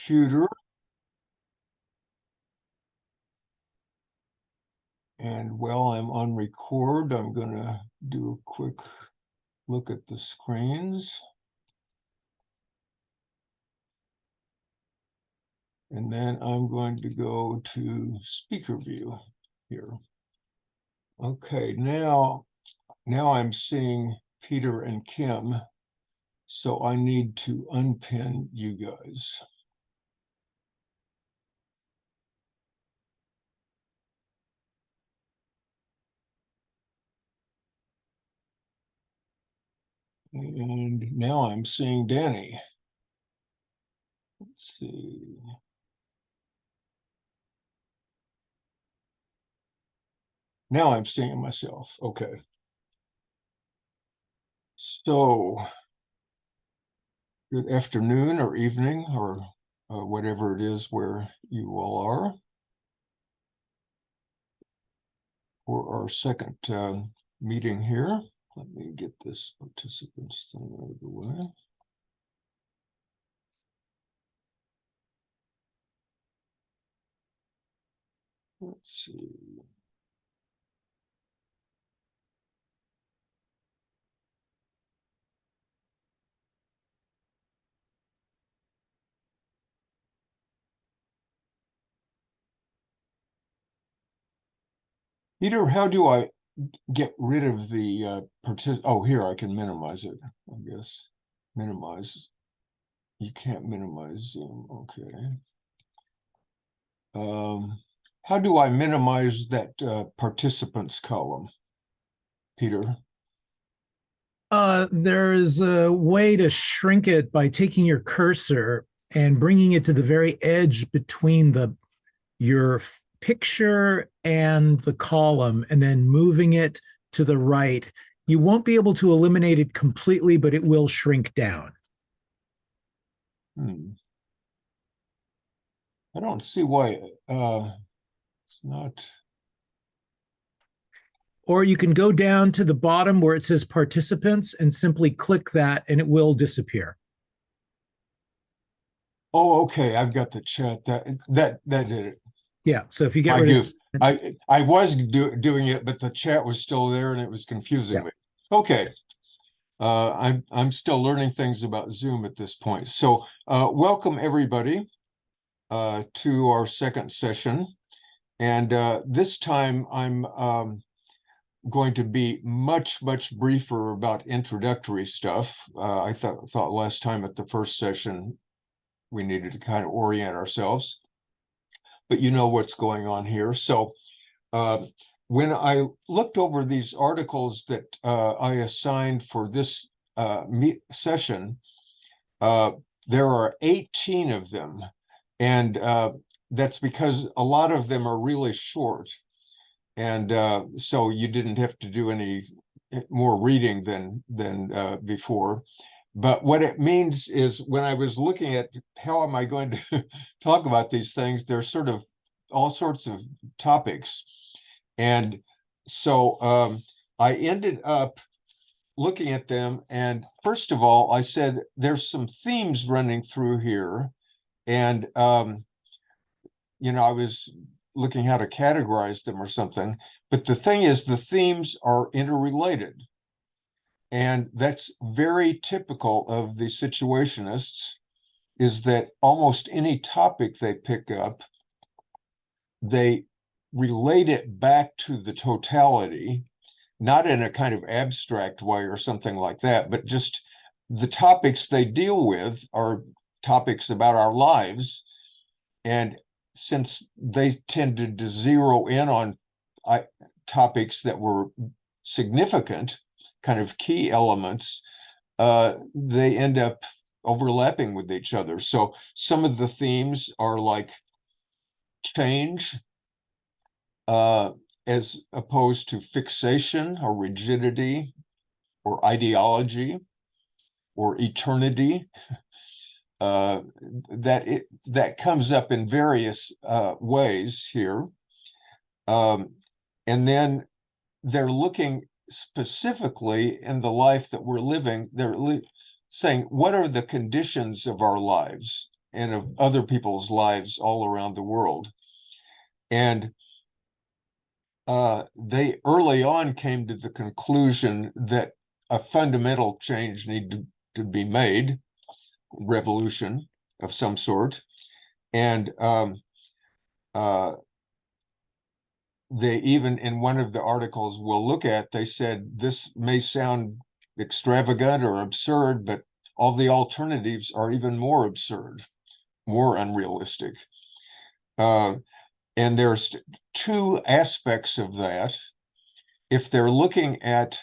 computer. And while I'm on record, I'm going to do a quick look at the screens. And then I'm going to go to speaker view here. Okay, now I'm seeing Peter and Kim, so I need to unpin you guys. And now I'm seeing Danny. Let's see. Now I'm seeing myself. Okay. So, good afternoon or evening or whatever it is where you all are for our second meeting here. Let me get this participants thing out of the way. Let's see. Peter, how do I get rid of the oh, here I can minimize it, I guess. Minimize. You can't minimize Zoom. Okay. How do I minimize that participants column, Peter? There's a way to shrink it by taking your cursor and bringing it to the very edge between your picture and the column, and then moving it to the right. You won't be able to eliminate it completely, but it will shrink down. I don't see why it's not. Or you can go down to the bottom where it says participants and simply click that and it will disappear. Oh, okay. I've got the chat. That did it. Yeah. So if you get rid of I was doing it, but the chat was still there and it was confusing me. Okay. I'm still learning things about Zoom at this point. So welcome everybody to our second session. And this time I'm going to be much briefer about introductory stuff. I thought last time at the first session we needed to kind of orient ourselves, but you know what's going on here. So when I looked over these articles that I assigned for this session, there are 18 of them, and that's because a lot of them are really short. And so you didn't have to do any more reading than before. But what it means is when I was looking at how am I going to talk about these things, there's sort of all sorts of topics. And so I ended up looking at them. And first of all, I said, there's some themes running through here. And, you know, I was looking how to categorize them or something, but the thing is the themes are interrelated, and that's very typical of the situationists, is that almost any topic they pick up, they relate it back to the totality, not in a kind of abstract way or something like that, but just the topics they deal with are topics about our lives. And since they tended to zero in on topics that were significant, kind of key elements, they end up overlapping with each other. So some of the themes are like change, as opposed to fixation or rigidity or ideology or eternity. That comes up in various ways here. And then they're looking specifically in the life that we're living. They're saying, what are the conditions of our lives? and of other people's lives all around the world. And they early on came to the conclusion that a fundamental change needed to be made, revolution of some sort. And they even, in one of the articles we'll look at, they said this may sound extravagant or absurd, but all the alternatives are even more absurd, more unrealistic. And there's two aspects of that. If they're looking at,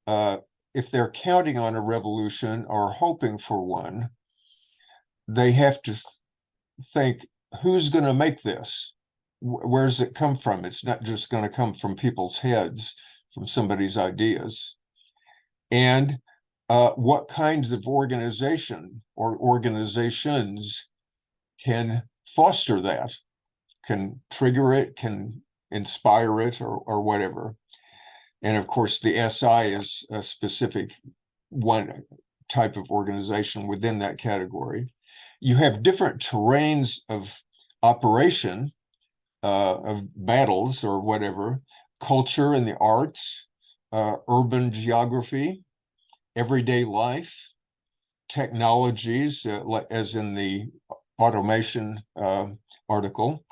if they're counting on a revolution or hoping for one, they have to think, who's going to make this? Where's it come from? It's not just going to come from people's heads, from somebody's ideas. And what kinds of organization or organizations can foster that, can trigger it, can inspire it, or whatever. And of course, the SI is a specific one type of organization within that category. You have different terrains of operation, of battles or whatever, culture and the arts, urban geography, everyday life, technologies, as in the automation article.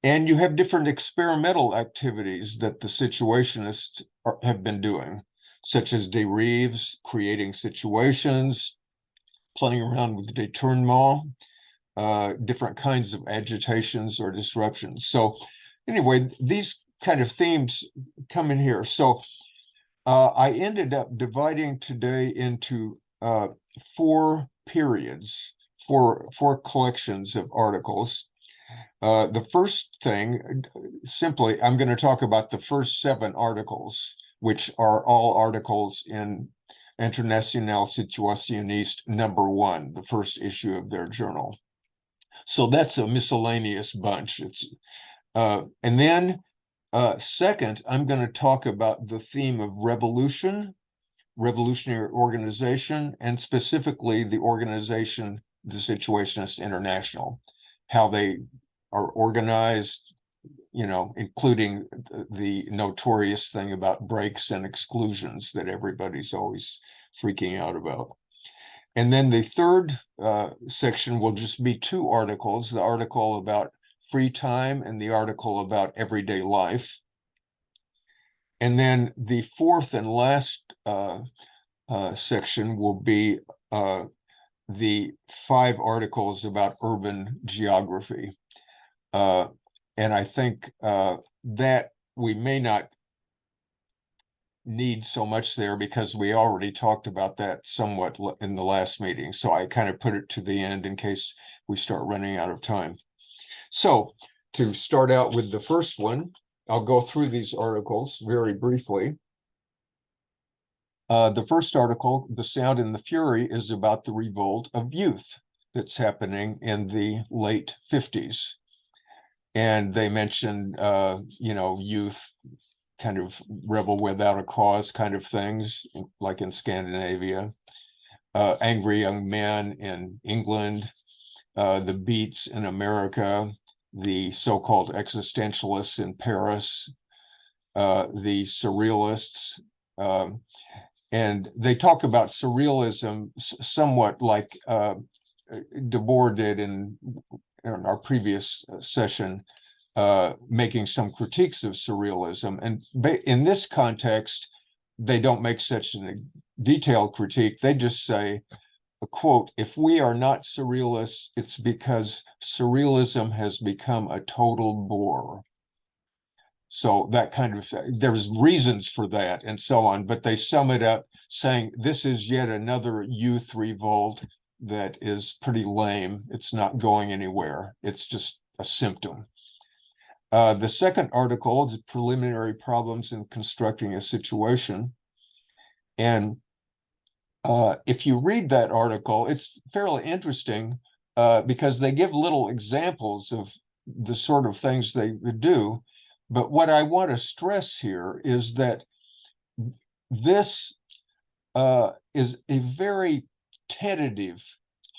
And you have different experimental activities that the Situationists have been doing, such as derives, creating situations, playing around with détournement, different kinds of agitations or disruptions. So anyway, these kind of themes come in here. So I ended up dividing today into 4 periods, four collections of articles. The first thing, simply, I'm going to talk about the first 7 articles, which are all articles in Internationale Situationniste #1, the first issue of their journal. So that's a miscellaneous bunch. It's and then second, I'm going to talk about the theme of revolution, revolutionary organization, and specifically the organization, the Situationist International, how they are organized, you know, including the notorious thing about breaks and exclusions that everybody's always freaking out about. And then the third section will just be 2 articles, the article about free time and the article about everyday life. And then the fourth and last section will be the 5 articles about urban geography. And I think that we may not need so much there because we already talked about that somewhat in the last meeting. So I kind of put it to the end in case we start running out of time. So to start out with the first one, I'll go through these articles very briefly. The first article, The Sound and the Fury, is about the revolt of youth that's happening in the late 50s. And they mention, you know, youth kind of rebel without a cause kind of things, like in Scandinavia, angry young men in England, the Beats in America, the so-called existentialists in Paris, the surrealists, and they talk about surrealism somewhat like Debord did in our previous session, making some critiques of surrealism. And in this context, they don't make such a detailed critique. They just say, a quote, "If we are not surrealists, it's because surrealism has become a total bore." So that kind of, there's reasons for that and so on, but they sum it up saying this is yet another youth revolt that is pretty lame. It's not going anywhere. It's just a symptom. The second article is preliminary problems in constructing a situation. And if you read that article, it's fairly interesting because they give little examples of the sort of things they would do. But what I want to stress here is that this is a very tentative,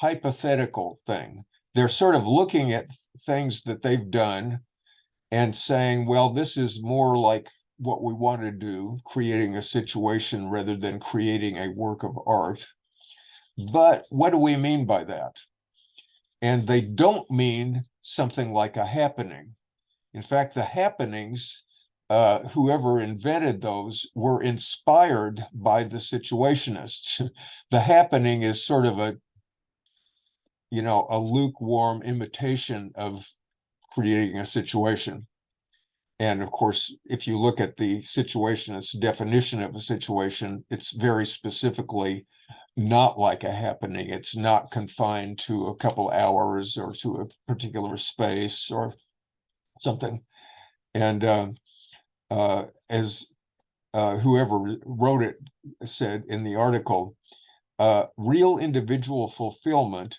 hypothetical thing. They're sort of looking at things that they've done and saying, well, this is more like what we want to do, creating a situation rather than creating a work of art. But what do we mean by that? And they don't mean something like a happening. In fact, the happenings, whoever invented those, were inspired by the Situationists. The happening is sort of a lukewarm imitation of creating a situation. And of course, if you look at the Situationist definition of a situation, it's very specifically not like a happening. It's not confined to a couple hours or to a particular space or something. And as whoever wrote it said in the article, real individual fulfillment,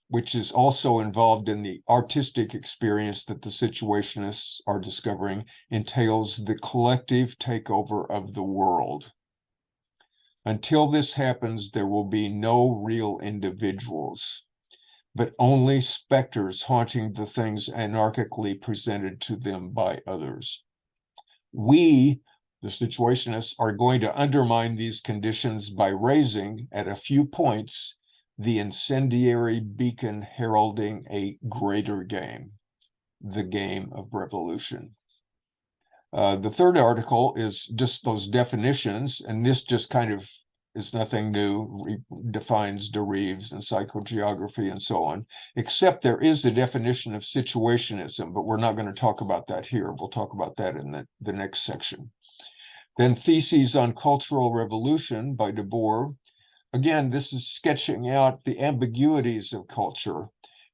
which is also involved in the artistic experience that the Situationists are discovering, entails the collective takeover of the world. Until this happens, there will be no real individuals, but only specters haunting the things anarchically presented to them by others. We, the Situationists, are going to undermine these conditions by raising, at a few points, the incendiary beacon heralding a greater game, the game of revolution. The third article is just those definitions, and this just kind of is nothing new, defines derives and psychogeography and so on, except there is the definition of situationism, but we're not going to talk about that here. We'll talk about that in the next section. Then Theses on Cultural Revolution by Debord. Again, this is sketching out the ambiguities of culture.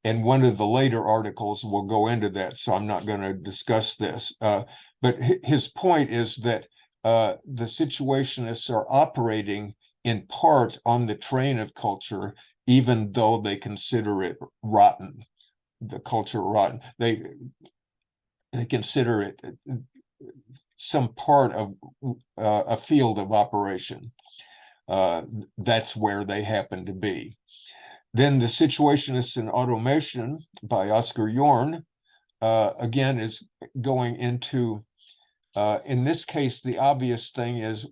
And one of the later articles will go into that, so I'm not going to discuss this. But his point is that the Situationists are operating in part on the train of culture, even though they consider it rotten, the culture rotten. They consider it some part of a field of operation. That's where they happen to be. Then the Situationists in Automation by Oscar Jorn, again, is going into, in this case, the obvious thing is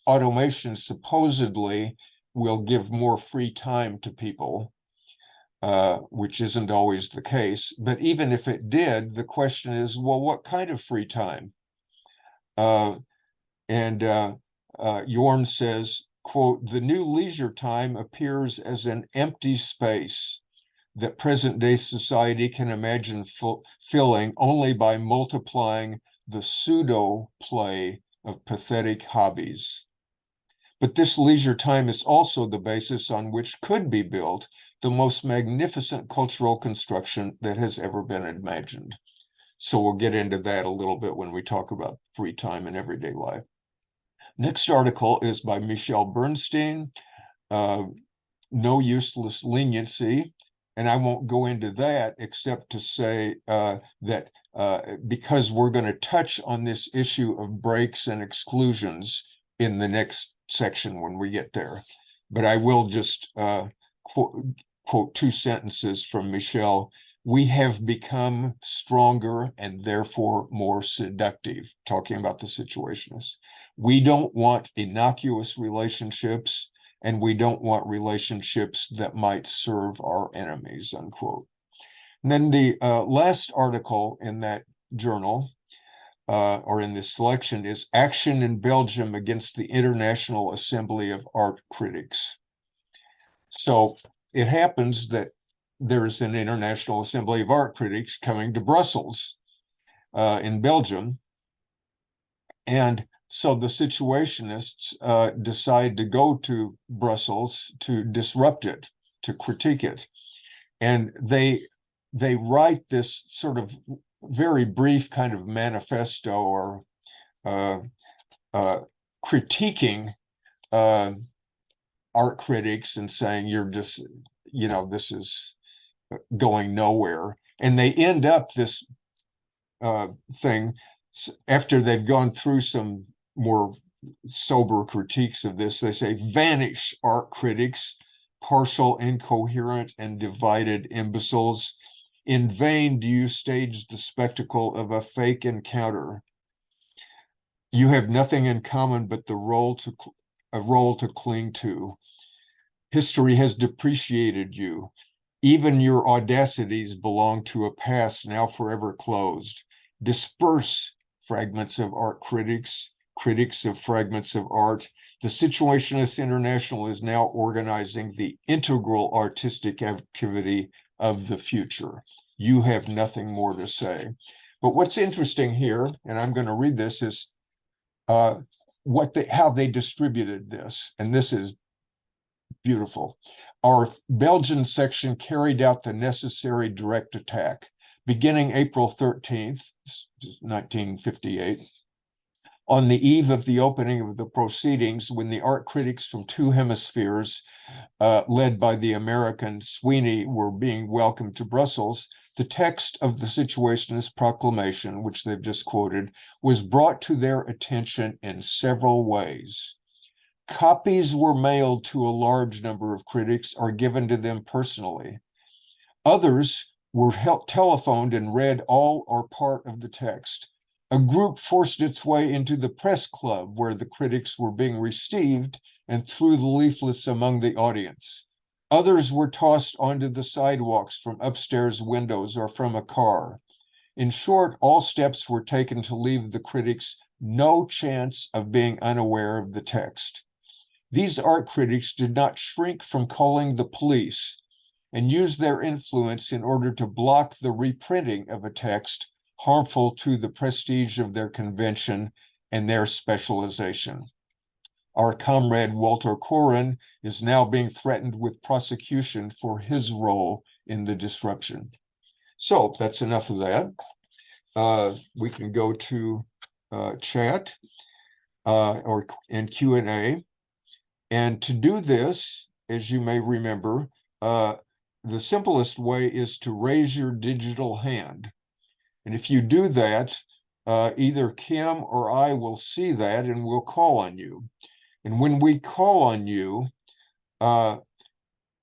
automation supposedly will give more free time to people, which isn't always the case. But even if it did, the question is, well, what kind of free time? Jorn says, quote, the new leisure time appears as an empty space that present-day society can imagine filling only by multiplying the pseudo-play of pathetic hobbies. But this leisure time is also the basis on which could be built the most magnificent cultural construction that has ever been imagined. So we'll get into that a little bit when we talk about free time in everyday life. Next article is by Michel Bernstein, No Useless Leniency. And I won't go into that except to say that because we're going to touch on this issue of breaks and exclusions in the next section when we get there. But I will just quote two sentences from Michel. We have become stronger and therefore more seductive, talking about the Situationists. We don't want innocuous relationships, and we don't want relationships that might serve our enemies, unquote. And then the last article in that journal, or in this selection, is Action in Belgium Against the International Assembly of Art Critics. So it happens that there's an International Assembly of Art Critics coming to Brussels in Belgium. And so the Situationists decide to go to Brussels to disrupt it, to critique it. And they write this sort of very brief kind of manifesto or critiquing art critics and saying, you're just, this is going nowhere. And they end up this thing after they've gone through some more sober critiques of this. They say, vanish, art critics, partial, incoherent, and divided imbeciles. In vain do you stage the spectacle of a fake encounter. You have nothing in common but a role to cling to. History has depreciated you. Even your audacities belong to a past now forever closed. Disperse, fragments of art critics, critics of fragments of art. The Situationist International is now organizing the integral artistic activity of the future. You have nothing more to say. But what's interesting here, and I'm going to read this, is how they distributed this. And this is beautiful. Our Belgian section carried out the necessary direct attack. Beginning April 13th, 1958, on the eve of the opening of the proceedings, when the art critics from two hemispheres, led by the American Sweeney, were being welcomed to Brussels, the text of the Situationist proclamation, which they've just quoted, was brought to their attention in several ways. Copies were mailed to a large number of critics or given to them personally. Others were telephoned and read all or part of the text. A group forced its way into the press club where the critics were being received and threw the leaflets among the audience. Others were tossed onto the sidewalks from upstairs windows or from a car. In short, all steps were taken to leave the critics no chance of being unaware of the text. These art critics did not shrink from calling the police and used their influence in order to block the reprinting of a text harmful to the prestige of their convention and their specialization. Our comrade Walter Koren is now being threatened with prosecution for his role in the disruption. So that's enough of that. We can go to chat and Q&A. And to do this, as you may remember, the simplest way is to raise your digital hand. And if you do that, either Kim or I will see that and we'll call on you. And when we call on you,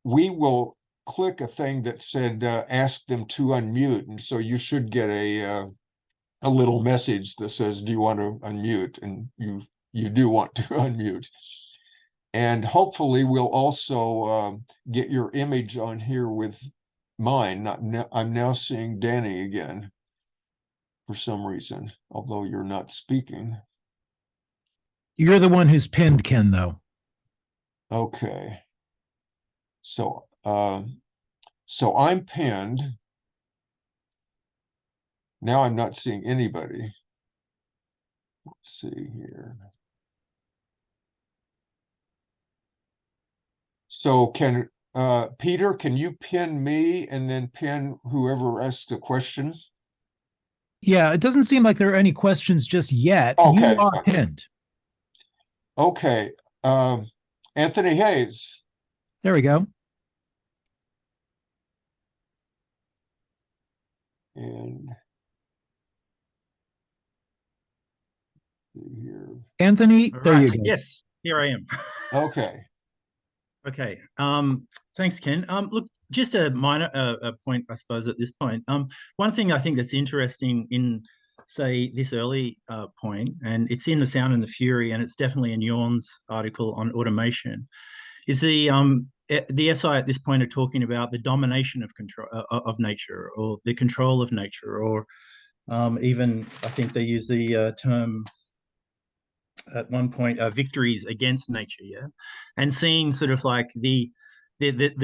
we will click a thing that said, ask them to unmute. And so you should get a little message that says, do you want to unmute? And you do want to unmute. And hopefully we'll also get your image on here with mine. I'm now seeing Danny again for some reason, although you're not speaking. You're the one who's pinned, Ken, though. Okay. So I'm pinned. Now I'm not seeing anybody. Let's see here. So Peter, can you pin me and then pin whoever asked the question? Yeah, it doesn't seem like there are any questions just yet. Okay, You are fine. pinned. Okay. Anthony Hayes. There we go. And here. Anthony, there you go. Yes, here I am. Okay. Okay. Thanks, Ken. Look, just a minor point, I suppose, at this point. One thing I think that's interesting in, say, this early point, and it's in The Sound and the Fury, and it's definitely in Yorn's article on automation, is the SI at this point are talking about the domination of control of nature, or the control of nature, or even I think they use the term at one point victories against nature, yeah, and seeing sort of like the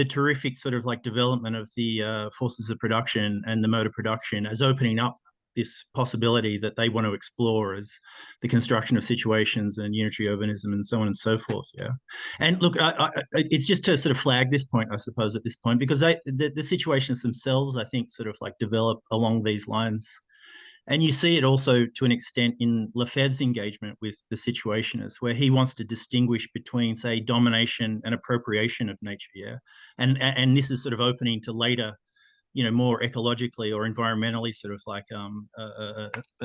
terrific sort of like development of the forces of production and the mode of production as opening up this possibility that they want to explore as the construction of situations and unitary urbanism and so on and so forth. Yeah. And look, it's just to sort of flag this point, I suppose, at this point, because the situations themselves, I think, sort of like develop along these lines. And you see it also to an extent in Lefebvre's engagement with the Situationists, where he wants to distinguish between, say, domination and appropriation of nature. Yeah. And this is sort of opening to later, more ecologically or environmentally sort of like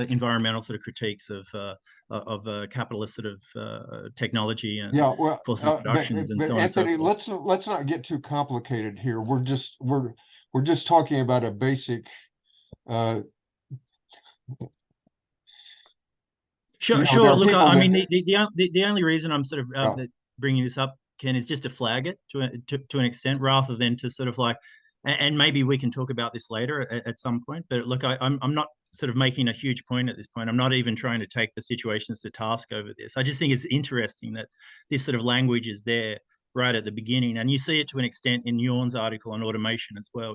environmental sort of critiques of capitalist sort of technology and Yeah, well, forces of productions and but so on and so Anthony, forth. let's not get too complicated here. We're just talking about a basic Sure, there are Look, people I that mean, the only reason I'm sort of bringing this up, Ken, is just to flag it to an extent, rather than to sort of like, and maybe we can talk about this later at some point. But look, I'm not sort of making a huge point at this point. I'm not even trying to take the Situationists to task over this. I just think it's interesting that this sort of language is there right at the beginning, and you see it to an extent in Yorn's article on automation as well.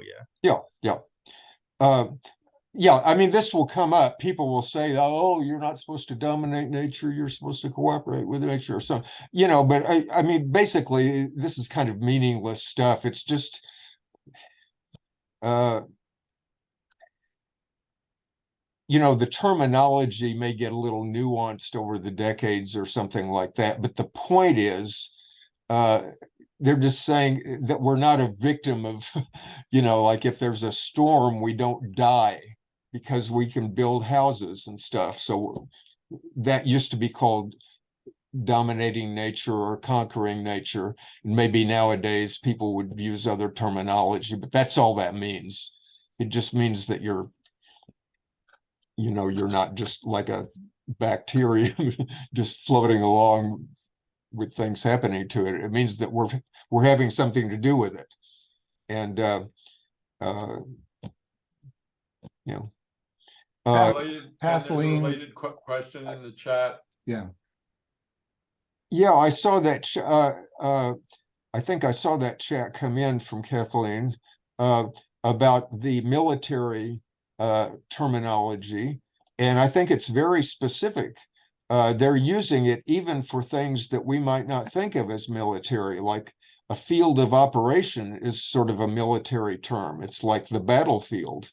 Yeah, I mean, this will come up. People will say, "Oh, you're not supposed to dominate nature. You're supposed to cooperate with nature," or something, But I mean, basically, this is kind of meaningless stuff. It's just, the terminology may get a little nuanced over the decades or something like that. But the point is, they're just saying that we're not a victim of, like if there's a storm, we don't die because we can build houses and stuff. So that used to be called dominating nature or conquering nature. And maybe nowadays people would use other terminology, but that's all that means. It just means that you're not just like a bacteria just floating along with things happening to it. It means that we're having something to do with it. And Kathleen, related question in the chat. Yeah, I saw that. I think I saw that chat come in from Kathleen about the military terminology, and I think it's very specific. They're using it even for things that we might not think of as military, like a field of operation is sort of a military term. It's like the battlefield.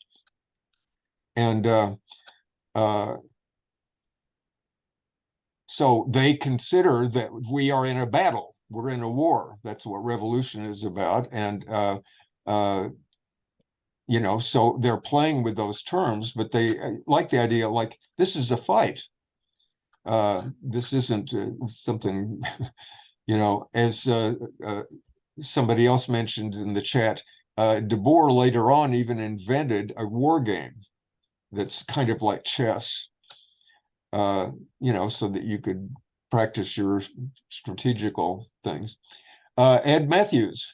And so they consider that we are in a battle. We're in a war. That's what revolution is about. And, so they're playing with those terms, but they like the idea, like, this is a fight. This isn't something, as somebody else mentioned in the chat, Debord later on even invented a war game that's kind of like chess, so that you could practice your strategical things. Ed Matthews.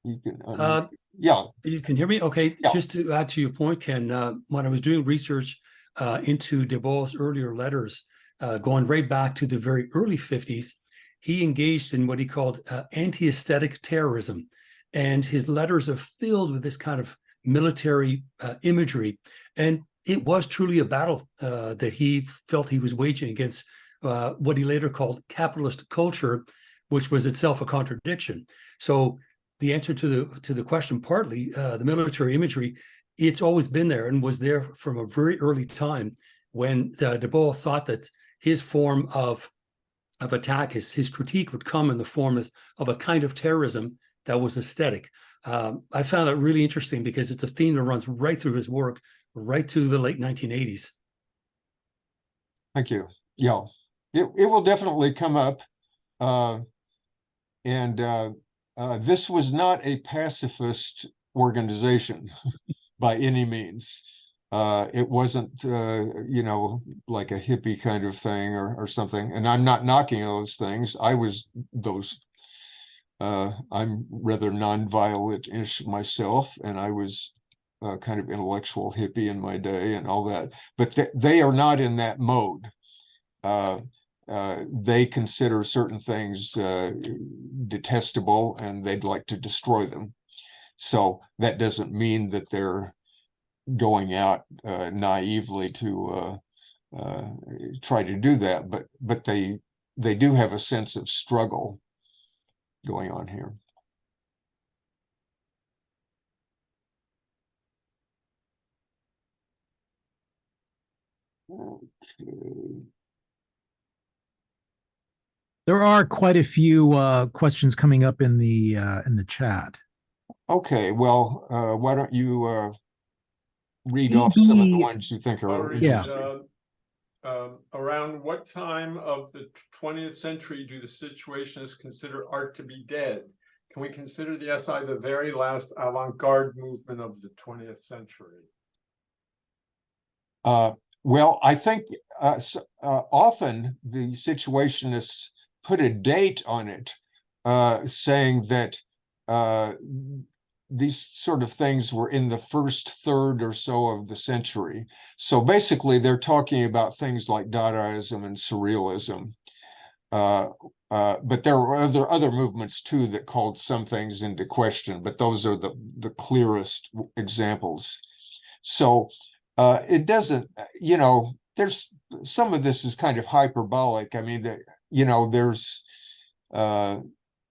You can, yeah. You can hear me? Okay. Yeah. Just to add to your point, Ken, when I was doing research into Debord's earlier letters, going right back to the very early 50s, he engaged in what he called anti-aesthetic terrorism. And his letters are filled with this kind of military imagery. And it was truly a battle that he felt he was waging against what he later called capitalist culture, which was itself a contradiction. So the answer to the question, partly the military imagery, it's always been there and was there from a very early time when Debord thought that his form of attack, his critique would come in the form of a kind of terrorism that was aesthetic. I found it really interesting because it's a theme that runs right through his work, right to the late 1980s. Thank you. Yeah, it will definitely come up. This was not a pacifist organization by any means. It wasn't, like a hippie kind of thing or something. And I'm not knocking those things. I was those. I'm rather nonviolent-ish myself, and I was kind of intellectual hippie in my day and all that. But they are not in that mode. They consider certain things detestable, and they'd like to destroy them. So that doesn't mean that they're going out naively to try to do that, but they do have a sense of struggle going on here. Okay. There are quite a few questions coming up in the chat. Okay, well, why don't you read off DB, some of the ones you think I'll are read, Yeah. around what time of the 20th century do the Situationists consider art to be dead? Can we consider the SI the very last avant-garde movement of the 20th century? Well, I think often the Situationists put a date on it, saying that these sort of things were in the first third or so of the century. So basically, they're talking about things like Dadaism and Surrealism. But there were other movements too that called some things into question, but those are the clearest examples. So it doesn't, there's some of this is kind of hyperbolic. I mean, there's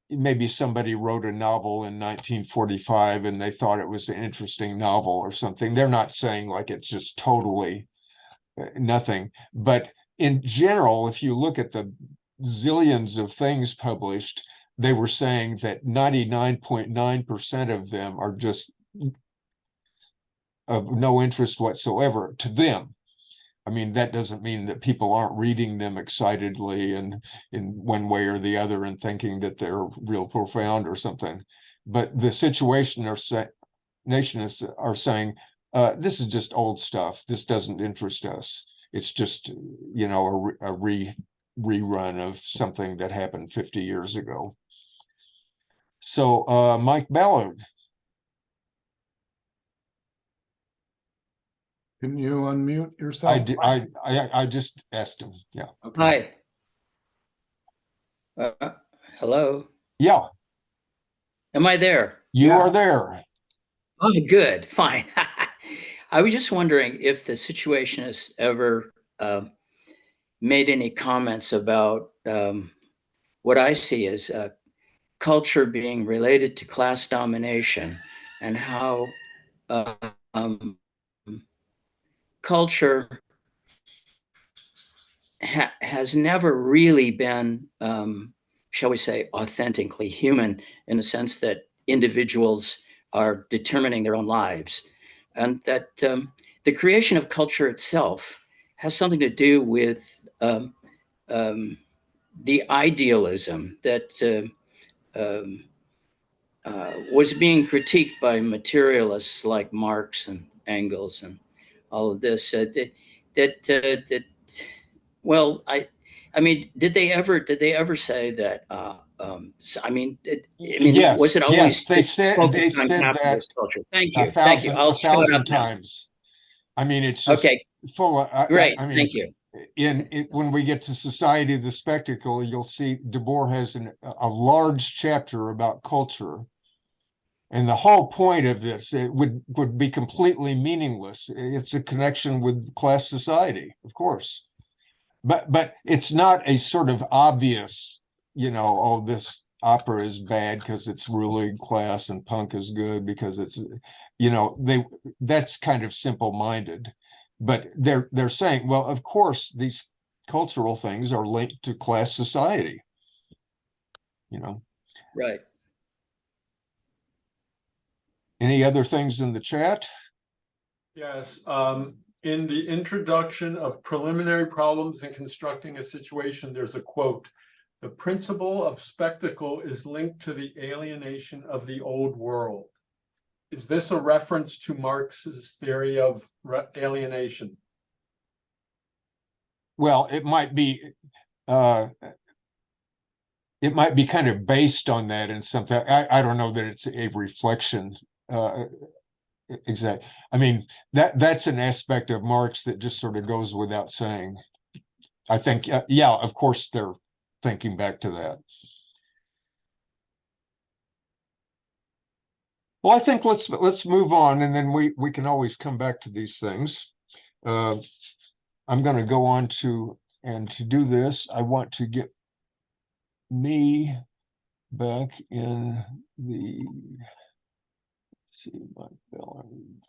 maybe somebody wrote a novel in 1945 and they thought it was an interesting novel or something. They're not saying like it's just totally nothing. But in general, if you look at the zillions of things published, they were saying that 99.9% of them are just of no interest whatsoever to them. I mean, that doesn't mean that people aren't reading them excitedly and in one way or the other and thinking that they're real profound or something. But the Situationists are saying, this is just old stuff. This doesn't interest us. It's just, a rerun of something that happened 50 years ago. So, Mike Ballard. Can you unmute yourself? I just asked him. Yeah. Okay. Hi. Hello. Yeah, Am I there? you Yeah. are there. Oh, good. Fine. I was just wondering if the Situationists ever made any comments about what I see as culture being related to class domination and how culture has never really been, shall we say, authentically human in the sense that individuals are determining their own lives. And that the creation of culture itself has something to do with the idealism that was being critiqued by materialists like Marx and Engels and all of this. Well, I mean, did they ever say that? Yes, was it always they said focused on that capitalist culture? Thank a you, thank you. thousand I'll a shut thousand up now. times. I mean, it's just Okay, full of. great. I mean, Thank you. when we get to Society of the Spectacle, you'll see Debord has a large chapter about culture, and the whole point of this it would be completely meaningless. It's a connection with class society, of course, but it's not a sort of obvious, oh, this opera is bad because it's ruling class and punk is good because it's, that's kind of simple-minded. But they're saying, well, of course, these cultural things are linked to class society. Right. Any other things in the chat? Yes, in the introduction of preliminary problems in constructing a situation, there's a quote: "The principle of spectacle is linked to the alienation of the old world." Is this a reference to Marx's theory of alienation? Well, it might be kind of based on that and something. I don't know that it's a reflection. Exactly. I mean, that's an aspect of Marx that just sort of goes without saying. I think, yeah, of course they're thinking back to that. Well, I think let's move on, and then we can always come back to these things. I'm going to go on to do this. I want to get me back in the. Let's see my billing.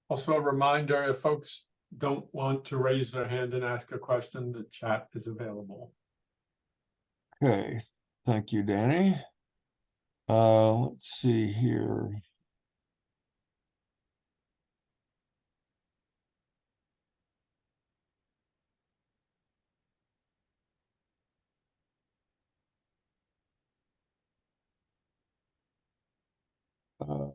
Also, a reminder, if folks don't want to raise their hand and ask a question, the chat is available. Okay, thank you, Danny. Let's see here. Uh,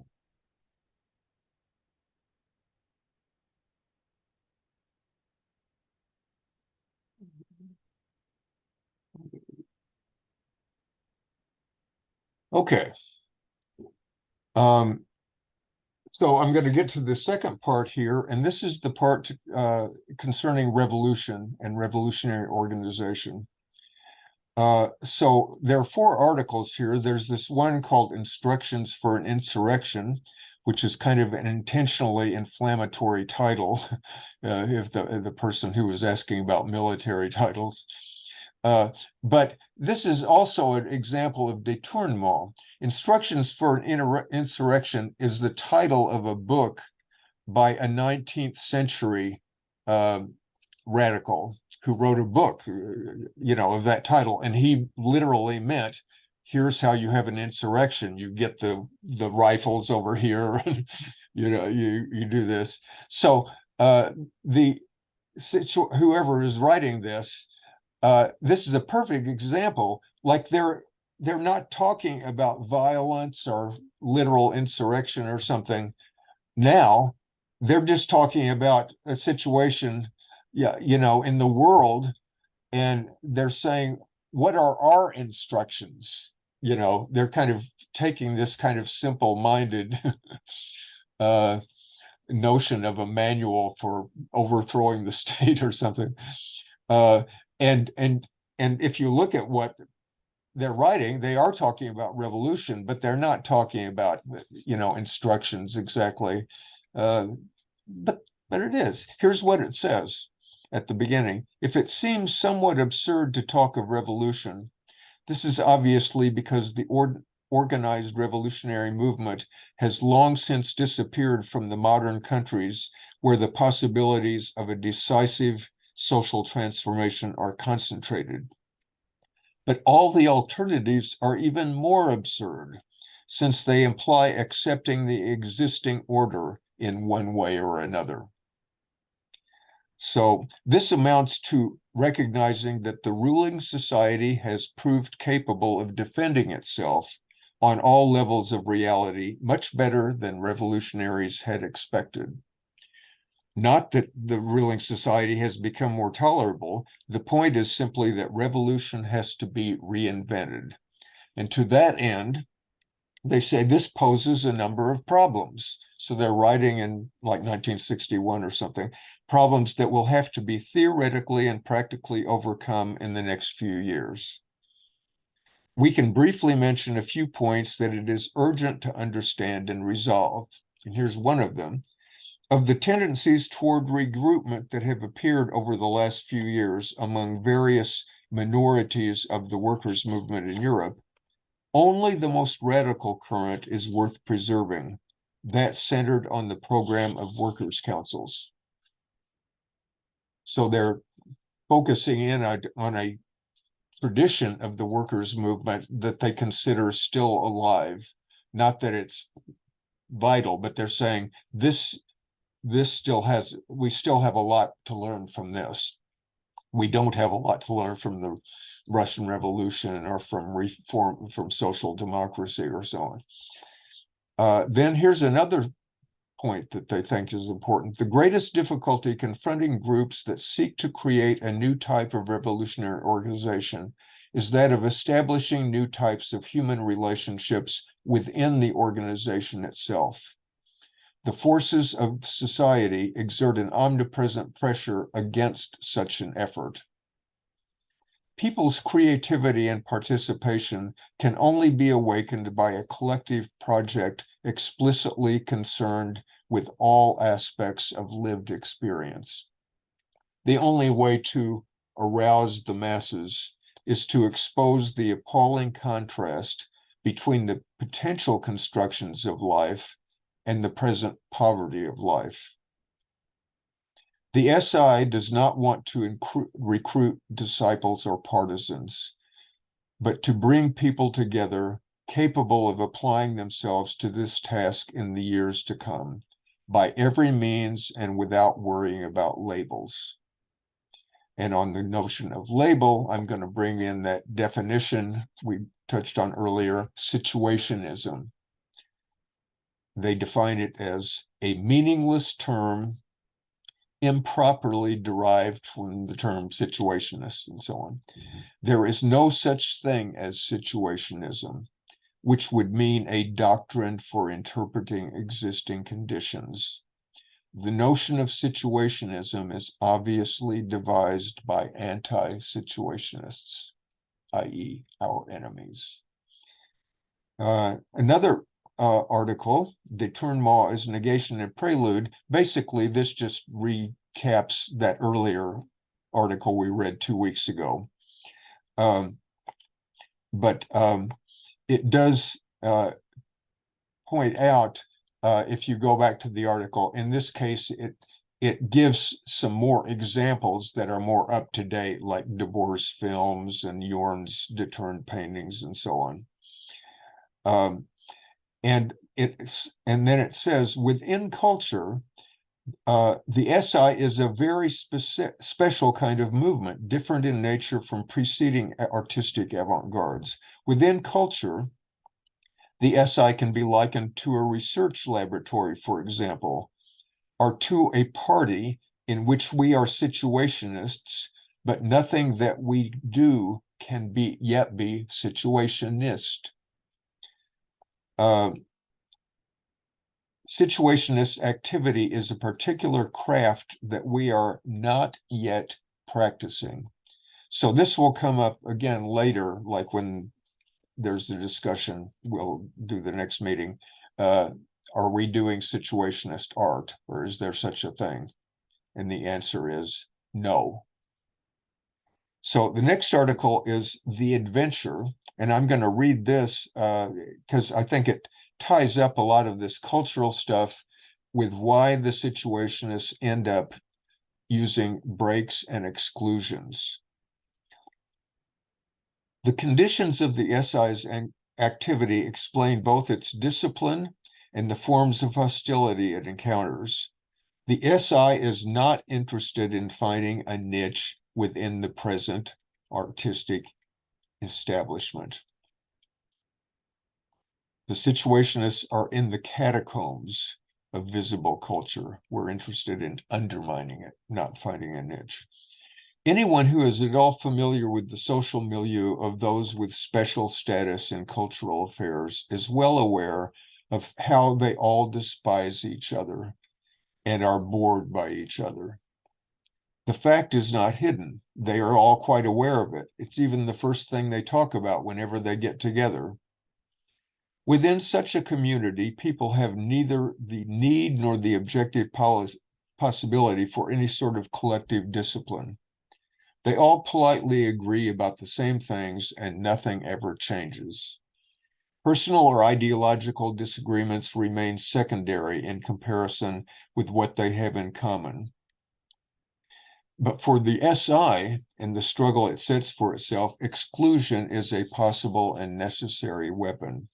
okay. So I'm going to get to the second part here, and this is the part concerning revolution and revolutionary organization. So there are 4 articles here. There's this one called Instructions for an Insurrection, which is kind of an intentionally inflammatory title, if the person who was asking about military titles. But this is also an example of détournement. Instructions for an Insurrection is the title of a book by a 19th century radical who wrote a book, of that title. And he literally meant, here's how you have an insurrection. You get the rifles over here, and, you do this. So whoever is writing this is a perfect example. Like they're not talking about violence or literal insurrection or something. Now they're just talking about a situation, in the world, and they're saying, what are our instructions? They're kind of taking this kind of simple-minded notion of a manual for overthrowing the state or something. And if you look at what they're writing, they are talking about revolution, but they're not talking about, instructions exactly. But it is. Here's what it says at the beginning. If it seems somewhat absurd to talk of revolution, this is obviously because the organized revolutionary movement has long since disappeared from the modern countries where the possibilities of a decisive social transformation are concentrated. But all the alternatives are even more absurd, since they imply accepting the existing order in one way or another. So this amounts to recognizing that the ruling society has proved capable of defending itself on all levels of reality much better than revolutionaries had expected. Not that the ruling society has become more tolerable. The point is simply that revolution has to be reinvented. And to that end, they say this poses a number of problems. So they're writing in like 1961 or something, problems that will have to be theoretically and practically overcome in the next few years. We can briefly mention a few points that it is urgent to understand and resolve. And here's one of them. Of the tendencies toward regroupment that have appeared over the last few years among various minorities of the workers' movement in Europe, only the most radical current is worth preserving, that centered on the program of workers' councils. So they're focusing in on a tradition of the workers' movement that they consider still alive. Not that it's vital, but they're saying we still have a lot to learn from this. We don't have a lot to learn from the Russian Revolution or from reform, from social democracy or so on. Then here's another point that they think is important. The greatest difficulty confronting groups that seek to create a new type of revolutionary organization is that of establishing new types of human relationships within the organization itself. The forces of society exert an omnipresent pressure against such an effort. People's creativity and participation can only be awakened by a collective project explicitly concerned with all aspects of lived experience. The only way to arouse the masses is to expose the appalling contrast between the potential constructions of life and the present poverty of life. The SI does not want to recruit disciples or partisans. but to bring people together capable of applying themselves to this task in the years to come, by every means and without worrying about labels. And on the notion of label, I'm going to bring in that definition we touched on earlier, situationism. They define it as a meaningless term improperly derived from the term situationist and so on. There is no such thing as situationism, which would mean a doctrine for interpreting existing conditions. The notion of situationism is obviously devised by anti-situationists, i.e., our enemies. Another article, Détournement as Negation and Prelude, basically this just recaps that earlier article we read 2 weeks ago. But it does point out, if you go back to the article, in this case, it gives some more examples that are more up to date, like Debord's films and Jorn's Détourne paintings and so on. And then it says, within culture, the SI is a very special kind of movement, different in nature from preceding artistic avant-gardes. Within culture, the SI can be likened to a research laboratory, for example, or to a party in which we are situationists, but nothing that we do can yet be situationist. Situationist activity is a particular craft that we are not yet practicing. So this will come up again later, like when there's a discussion we'll do the next meeting. Are we doing situationist art, or is there such a thing? And the answer is no. So the next article is The Adventure, and I'm going to read this because I think it ties up a lot of this cultural stuff with why the situationists end up using breaks and exclusions. The conditions of the SI's activity explain both its discipline and the forms of hostility it encounters. The SI is not interested in finding a niche within the present artistic establishment. The situationists are in the catacombs of visible culture. We're interested in undermining it, not finding a niche. Anyone who is at all familiar with the social milieu of those with special status in cultural affairs is well aware of how they all despise each other and are bored by each other. The fact is not hidden. They are all quite aware of it. It's even the first thing they talk about whenever they get together. Within such a community, people have neither the need nor the objective possibility for any sort of collective discipline. They all politely agree about the same things and nothing ever changes. Personal or ideological disagreements remain secondary in comparison with what they have in common. But for the SI and the struggle it sets for itself, exclusion is a possible and necessary weapon.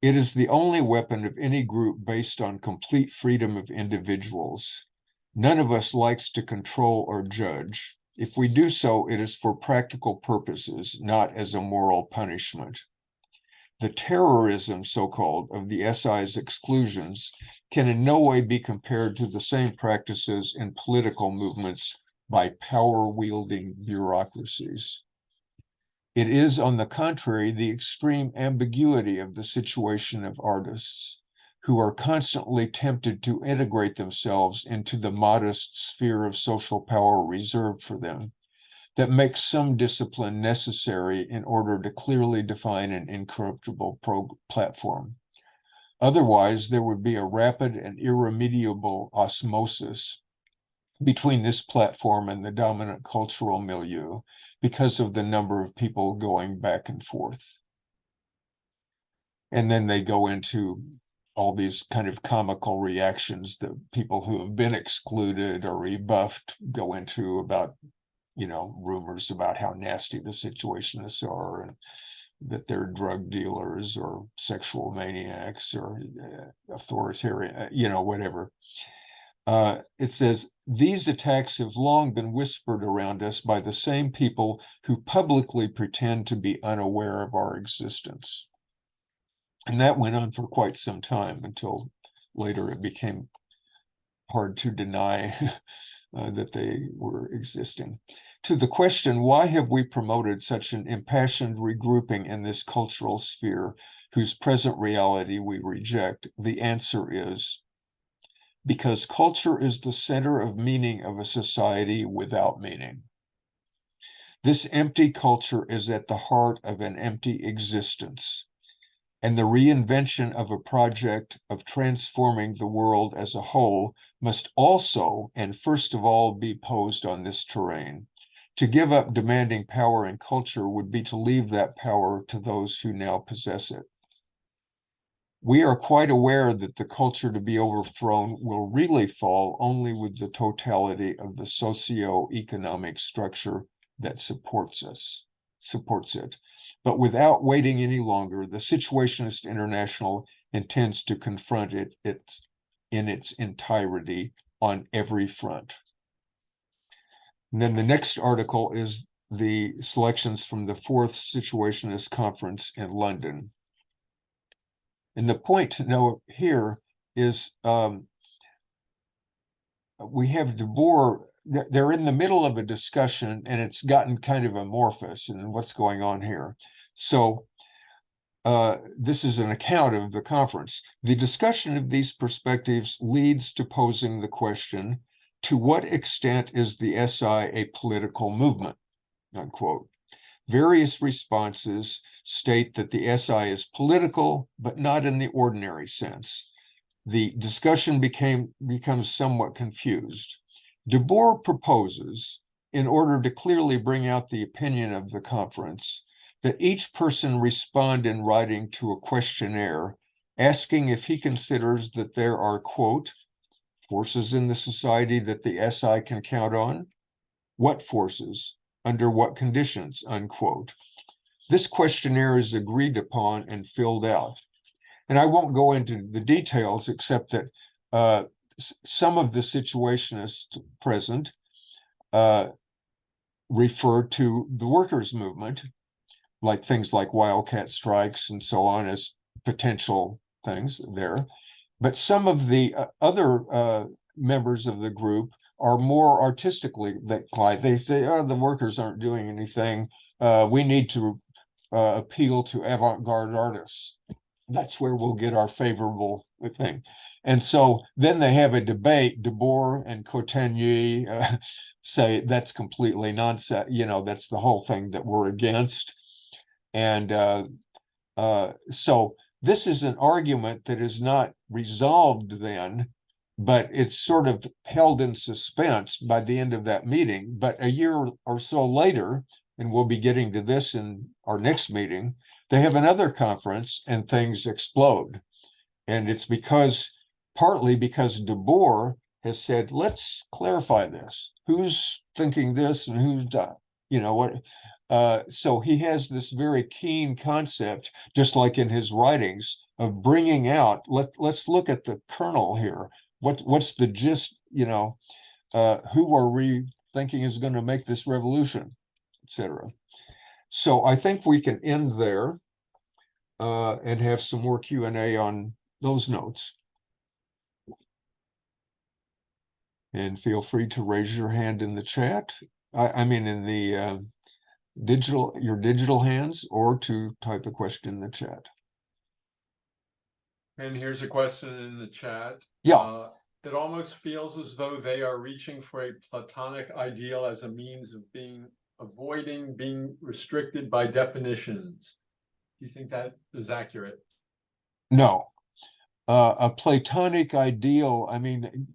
It is the only weapon of any group based on complete freedom of individuals. None of us likes to control or judge. If we do so, it is for practical purposes, not as a moral punishment. The terrorism, so-called, of the SI's exclusions can in no way be compared to the same practices in political movements by power-wielding bureaucracies. It is, on the contrary, the extreme ambiguity of the situation of artists, who are constantly tempted to integrate themselves into the modest sphere of social power reserved for them, that makes some discipline necessary in order to clearly define an incorruptible platform. Otherwise, there would be a rapid and irremediable osmosis between this platform and the dominant cultural milieu because of the number of people going back and forth. And then they go into all these kind of comical reactions that people who have been excluded or rebuffed go into about, rumors about how nasty the Situationists are and that they're drug dealers or sexual maniacs or authoritarian, whatever. It says, these attacks have long been whispered around us by the same people who publicly pretend to be unaware of our existence. And that went on for quite some time until later it became hard to deny that they were existing. To the question, why have we promoted such an impassioned regrouping in this cultural sphere whose present reality we reject? The answer is because culture is the center of meaning of a society without meaning. This empty culture is at the heart of an empty existence, and the reinvention of a project of transforming the world as a whole must also, and first of all, be posed on this terrain. To give up demanding power in culture would be to leave that power to those who now possess it. We are quite aware that the culture to be overthrown will really fall only with the totality of the socio-economic structure that supports it. But without waiting any longer, the Situationist International intends to confront it in its entirety on every front. And then the next article is the selections from the 4th Situationist Conference in London. And the point to note here is we have Debord, they're in the middle of a discussion and it's gotten kind of amorphous in what's going on here. So this is an account of the conference. The discussion of these perspectives leads to posing the question, to what extent is the SI a political movement, unquote. Various responses state that the SI is political, but not in the ordinary sense. The discussion becomes somewhat confused. Debord proposes, in order to clearly bring out the opinion of the conference, that each person respond in writing to a questionnaire, asking if he considers that there are, quote, forces in the society that the SI can count on? What forces? Under what conditions? Unquote. This questionnaire is agreed upon and filled out. And I won't go into the details except that some of the situationists present refer to the workers' movement, like things like wildcat strikes and so on, as potential things there. But some of the other members of the group are more artistically inclined. They say, oh, the workers aren't doing anything. We need to appeal to avant-garde artists. That's where we'll get our favorable thing. And so then they have a debate. Debord and Cotigny say that's completely nonsense. That's the whole thing that we're against. And so this is an argument that is not resolved then, but it's sort of held in suspense by the end of that meeting. But a year or so later, and we'll be getting to this in our next meeting, they have another conference and things explode. And it's partly because Debord has said, let's clarify this. Who's thinking this and who's done, what? So he has this very keen concept, just like in his writings, of bringing out, let's look at the kernel here. What's the gist, who are we thinking is going to make this revolution, etc. So I think we can end there and have some more Q&A on those notes. And feel free to raise your hand in the chat. I mean, in the your digital hands, or to type a question in the chat. And here's a question in the chat. Yeah. It almost feels as though they are reaching for a Platonic ideal as a means of avoiding being restricted by definitions. Do you think that is accurate? No. A Platonic ideal, I mean,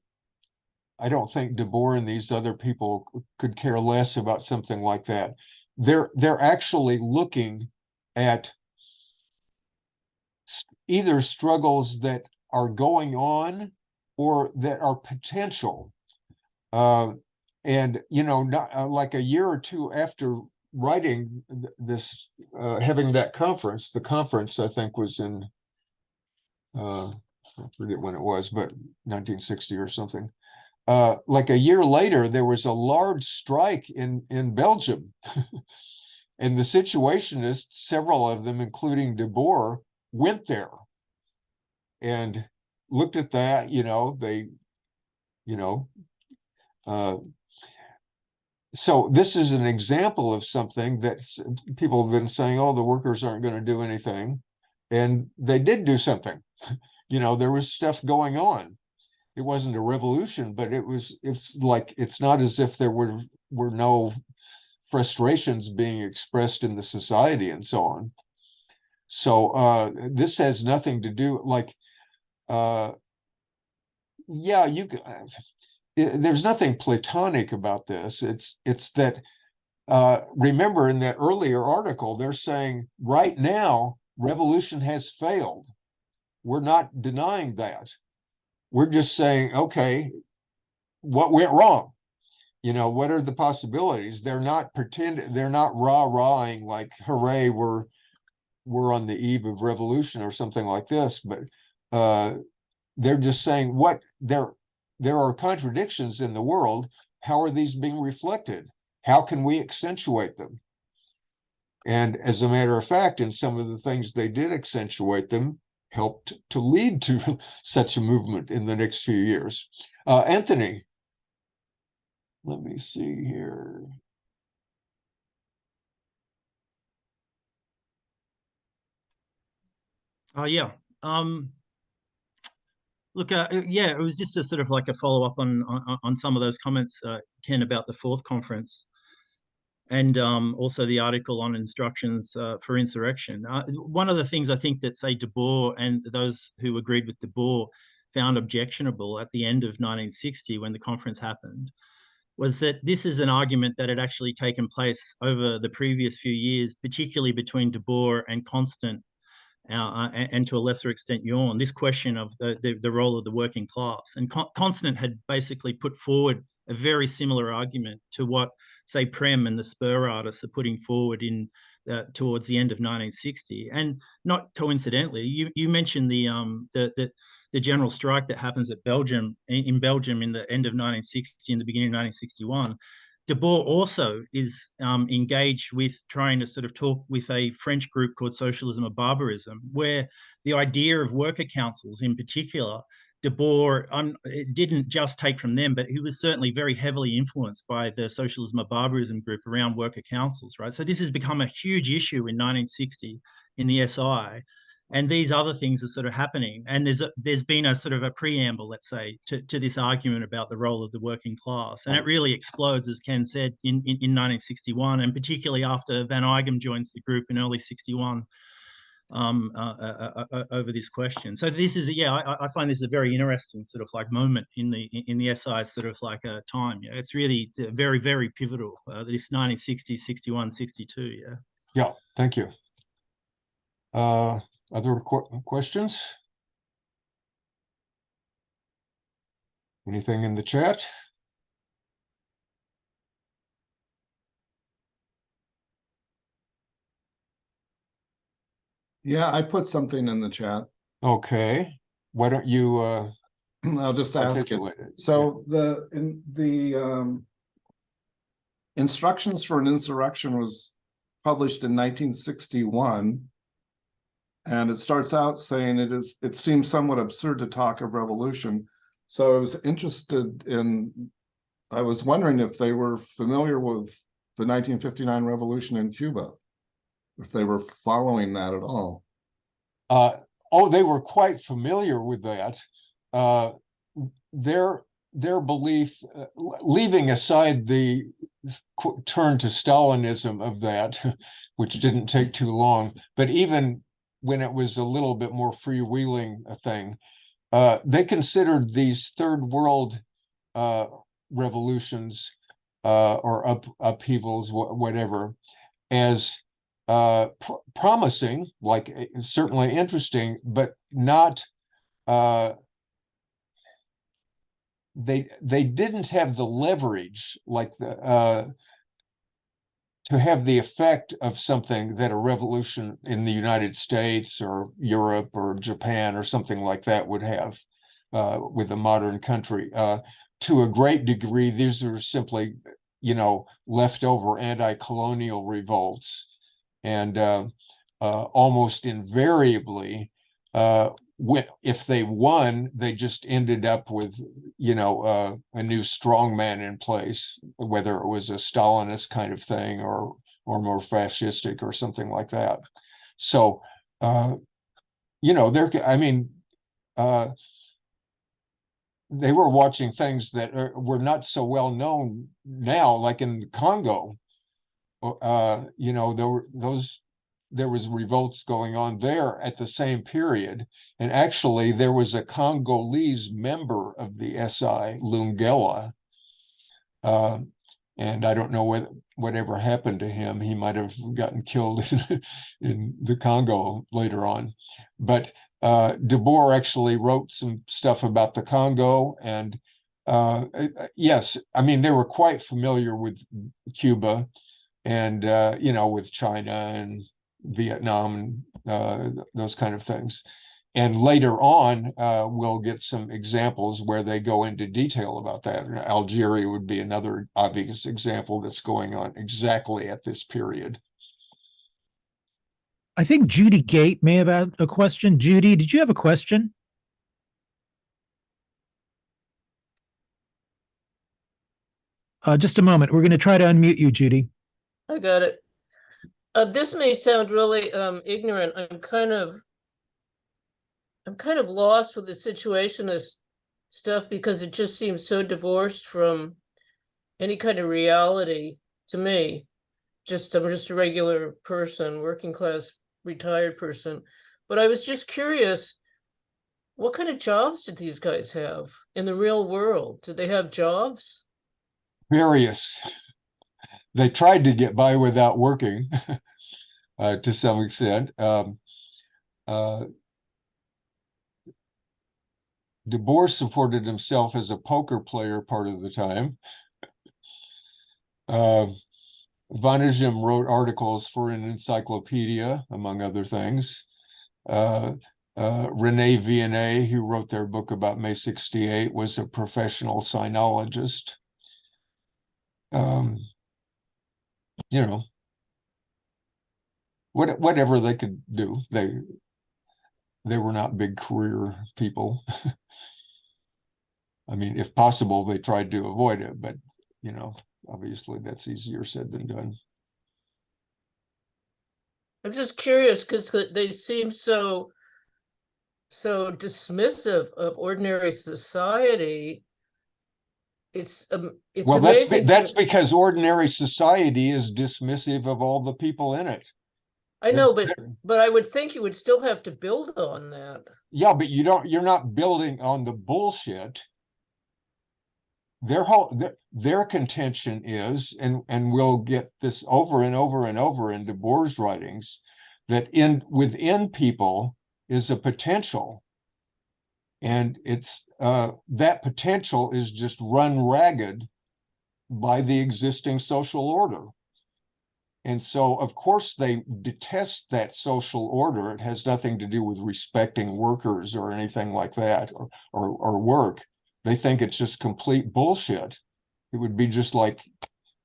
I don't think Debord and these other people could care less about something like that. They're actually looking at either struggles that are going on or that are potential. and not like a year or two after writing this, having that conference, the conference I think was in, I forget when it was, but 1960 or something. Like a year later, there was a large strike in Belgium. And the Situationists, several of them, including Debord, went there and looked at that. So this is an example of something that people have been saying, oh, the workers aren't going to do anything. And they did do something. There was stuff going on. It wasn't a revolution, but it's not as if there were no frustrations being expressed in the society and so on. So this has nothing to do, there's nothing Platonic about this. It's that, remember in that earlier article, they're saying right now, revolution has failed. We're not denying that. We're just saying, okay, what went wrong? What are the possibilities? They're not rah-rahing like, hooray, we're on the eve of revolution or something like this, but they're just saying there are contradictions in the world. How are these being reflected? How can we accentuate them? And as a matter of fact, in some of the things they did accentuate them, helped to lead to such a movement in the next few years. Anthony, let me see here. Yeah. Look, yeah, it was just a sort of like a follow up on some of those comments, Ken, about the fourth conference, and also the article on instructions for insurrection. One of the things I think that, say, Debord and those who agreed with Debord found objectionable at the end of 1960 when the conference happened was that this is an argument that had actually taken place over the previous few years, particularly between Debord and Constant, and to a lesser extent Jorn, this question of the role of the working class. And Constant had basically put forward a very similar argument to what, say, Prem and the Spur artists are putting forward in towards the end of 1960. And not coincidentally, you mentioned the general strike that happens in Belgium in the end of 1960 and the beginning of 1961. Debord also is engaged with trying to sort of talk with a French group called Socialism or Barbarism, where the idea of worker councils in particular, Debord didn't just take from them, but he was certainly very heavily influenced by the Socialism or Barbarism group around worker councils, right? So this has become a huge issue in 1960 in the SI. And these other things are sort of happening. And there's been a sort of a preamble, let's say, to this argument about the role of the working class. And it really explodes, as Ken said, in 1961, and particularly after Van Eighem joins the group in early 61 over this question. So this is, I find this a very interesting sort of like moment in the SI sort of like a time. Yeah, it's really very, very pivotal, this 1960, 61, 62, yeah. Yeah, thank you. Other questions? Anything in the chat? Yeah, I put something in the chat. Okay. Why don't you I'll just ask it. So the instructions for an insurrection was published in 1961. And it starts out saying it seems somewhat absurd to talk of revolution. So I was I was wondering if they were familiar with the 1959 revolution in Cuba, if they were following that at all. Oh, they were quite familiar with that. Their belief, leaving aside the turn to Stalinism of that, which didn't take too long, but even when it was a little bit more freewheeling a thing, they considered these third world revolutions or upheavals, whatever, as promising, like certainly interesting, but not they didn't have the leverage like to have the effect of something that a revolution in the United States or Europe or Japan or something like that would have with a modern country. To a great degree, these are simply, leftover anti-colonial revolts. And almost invariably, if they won, they just ended up with, a new strongman in place, whether it was a Stalinist kind of thing or more fascistic or something like that. So, they were watching things that were not so well known now, like in the Congo. There was revolts going on there at the same period. And actually, there was a Congolese member of the SI, Lungela. And I don't know whatever happened to him. He might have gotten killed in the Congo later on. But Debord actually wrote some stuff about the Congo. And yes, I mean, they were quite familiar with Cuba and, with China and Vietnam and those kind of things. And later on, we'll get some examples where they go into detail about that. Algeria would be another obvious example that's going on exactly at this period. I think Judy Gate may have had a question. Judy, did you have a question? Just a moment. We're going to try to unmute you, Judy. I got it. This may sound really ignorant. I'm kind of lost with the situationist stuff because it just seems so divorced from any kind of reality to me. I'm just a regular person, working class, retired person. But I was just curious, what kind of jobs did these guys have in the real world? Did they have jobs? Various. They tried to get by without working to some extent. Debord supported himself as a poker player part of the time. Vanagem wrote articles for an encyclopedia, among other things. René Vianney, who wrote their book about May 68, was a professional sinologist. Whatever they could do, they were not big career people. I mean, if possible, they tried to avoid it, but obviously that's easier said than done. I'm just curious because they seem so dismissive of ordinary society. It's well, amazing. That's because ordinary society is dismissive of all the people in it. I know, but I would think you would still have to build on that. Yeah, but you're not building on the bullshit. Their contention is, and we'll get this over and over and over in Debord's writings, that within people is a potential, and it's that potential is just run ragged by the existing social order. And so, of course, they detest that social order. It has nothing to do with respecting workers or anything like that, or work. They think it's just complete bullshit. It would be just like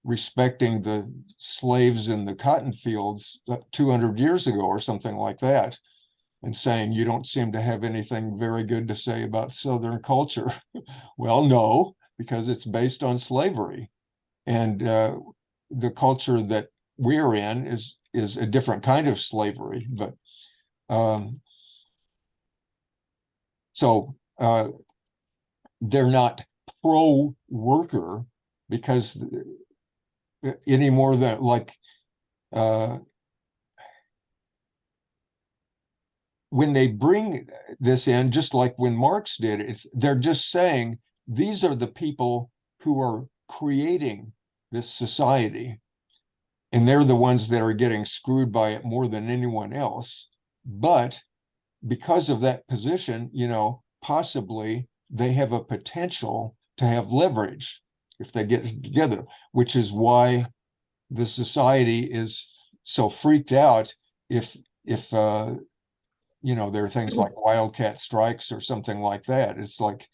respecting the slaves in the cotton fields 200 years ago or something like that, and saying you don't seem to have anything very good to say about Southern culture. Well, no, because it's based on slavery. And the culture that we're in is a different kind of slavery. But they're not pro-worker because any more than like when they bring this in, just like when Marx did, they're just saying these are the people who are creating this society, and they're the ones that are getting screwed by it more than anyone else. But because of that position, possibly they have a potential to have leverage if they get together, which is why the society is so freaked out if you know, there are things like wildcat strikes or something like that. It's like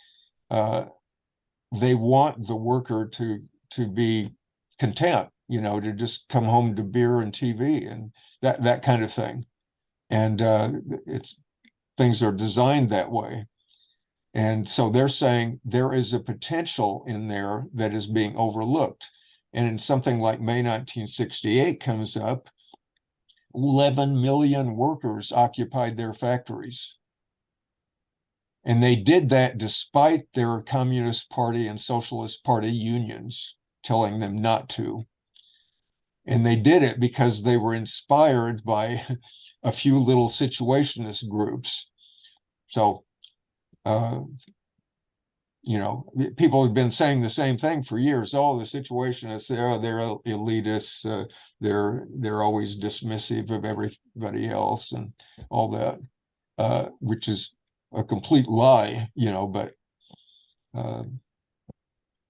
they want the worker to be content, you know, to just come home to beer and TV and that kind of thing. And it's things are designed that way. And so they're saying there is a potential in there that is being overlooked. And in something like May 1968 comes up, 11 million workers occupied their factories. And they did that despite their Communist Party and Socialist Party unions telling them not to. And they did it because they were inspired by a few little situationist groups. So, you know, people have been saying the same thing for years. Oh, the situationists, they're elitists. They're always dismissive of everybody else and all that, which is a complete lie, you know. But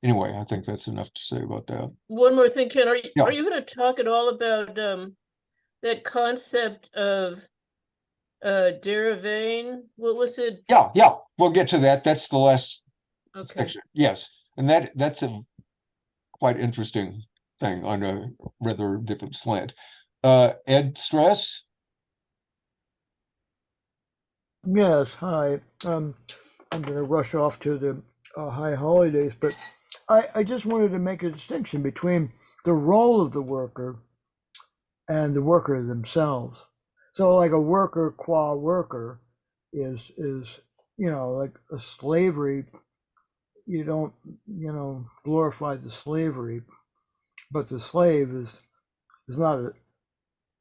anyway, I think that's enough to say about that. One more thing, Ken, are Yeah. you going to talk at all about that concept of derivane? What was it? Yeah, we'll get to that. That's the last Okay. section. Yes, and that's a quite interesting thing on a rather different slant. Ed Stress? Yes, hi. I'm going to rush off to the high holidays, but I just wanted to make a distinction between the role of the worker and the worker themselves. So, like a worker qua worker is you know, like a slavery. You don't, you know, glorify the slavery, but the slave is not a,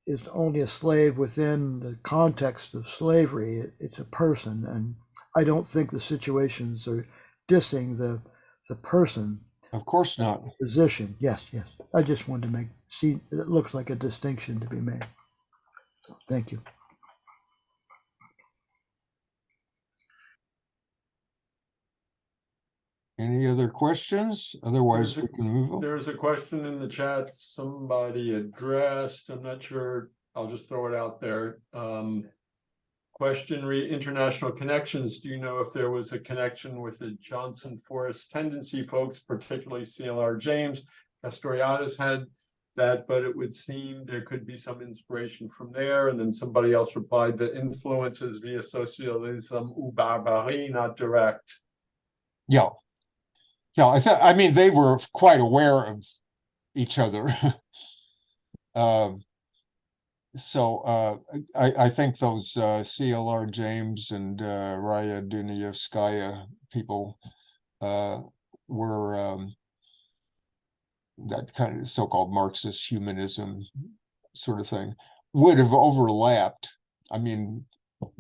is only a slave within the context of slavery. It's a person, and I don't think the situations are dissing the person. Of course not. Position. Yes. I just wanted to see it looks like a distinction to be made. So, thank you. Any other questions? Otherwise, we can move on. There's a question in the chat somebody addressed. I'm not sure. I'll just throw it out there. Question international connections. Do you know if there was a connection with the Johnson Forest tendency folks, particularly CLR James? Castoriadis had that, but it would seem there could be some inspiration from there. And then somebody else replied, the influences via socialism ou barbarie, not direct. Yeah. I mean, they were quite aware of each other. So I think those CLR James and Raya Dunayevskaya people were that kind of so-called Marxist humanism sort of thing would have overlapped. I mean,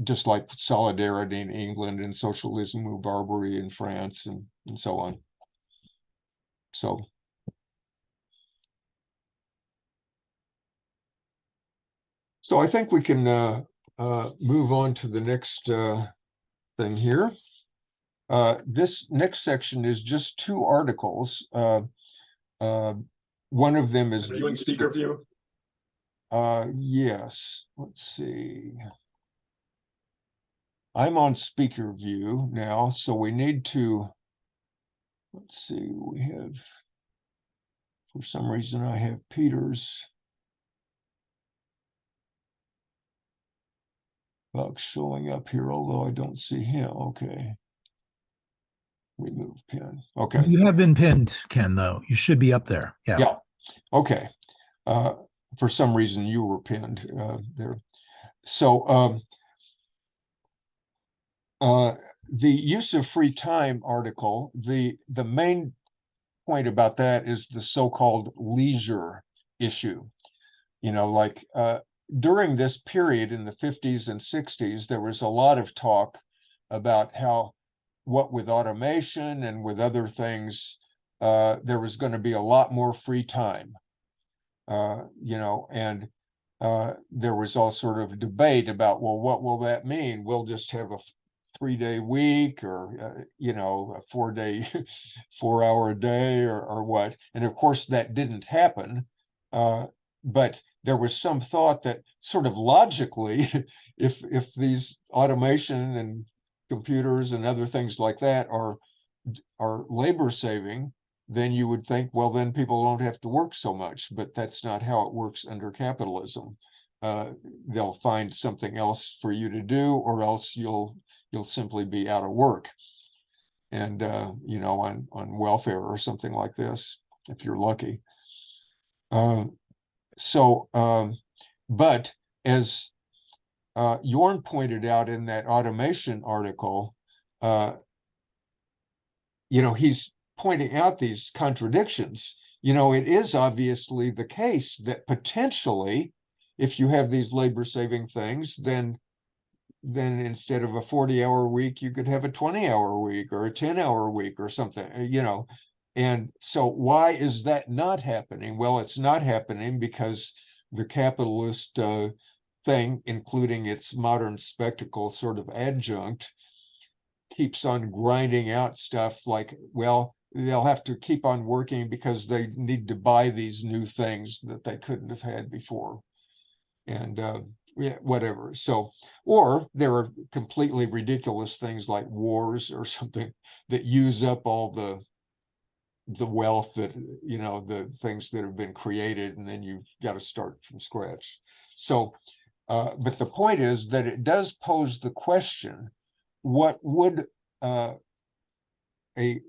just like solidarity in England and socialism ou barbarie in France and so on. So I think we can move on to the next thing here. This next section is just two articles. One of them is— Are you in speaker view? Yes, let's see. I'm on speaker view now, so we need to, let's see, we have, for some reason I have Peter's box showing up here, although I don't see him. Okay. Remove pin. Okay. You have been pinned, Ken, though. You should be up there. Yeah. Okay. For some reason you were pinned there. So the use of free time article, the main point about that is the so-called leisure issue. You know, like during this period in the 50s and 60s, there was a lot of talk about how what with automation and with other things, there was going to be a lot more free time. You know, and there was all sort of debate about, well, what will that mean? We'll just have 3-day week, or a 4-day 4-hour a day, or what. And of course that didn't happen, but there was some thought that sort of logically, if these automation and computers and other things like that are labor saving, then you would think, well, then people don't have to work so much. But that's not how it works under capitalism. They'll find something else for you to do, or else you'll simply be out of work and on welfare or something like this, if you're lucky. But as Jorn pointed out in that automation article, he's pointing out these contradictions. It is obviously the case that potentially, if you have these labor-saving things, then instead of a 40-hour week, you could have a 20-hour week or a 10-hour week or something, And so why is that not happening? Well, it's not happening because the capitalist thing, including its modern spectacle sort of adjunct, keeps on grinding out stuff like, well, they'll have to keep on working because they need to buy these new things that they couldn't have had before. And whatever. So, or there are completely ridiculous things like wars or something that use up all the wealth that, the things that have been created, and then you've got to start from scratch. So, but the point is that it does pose the question, what would a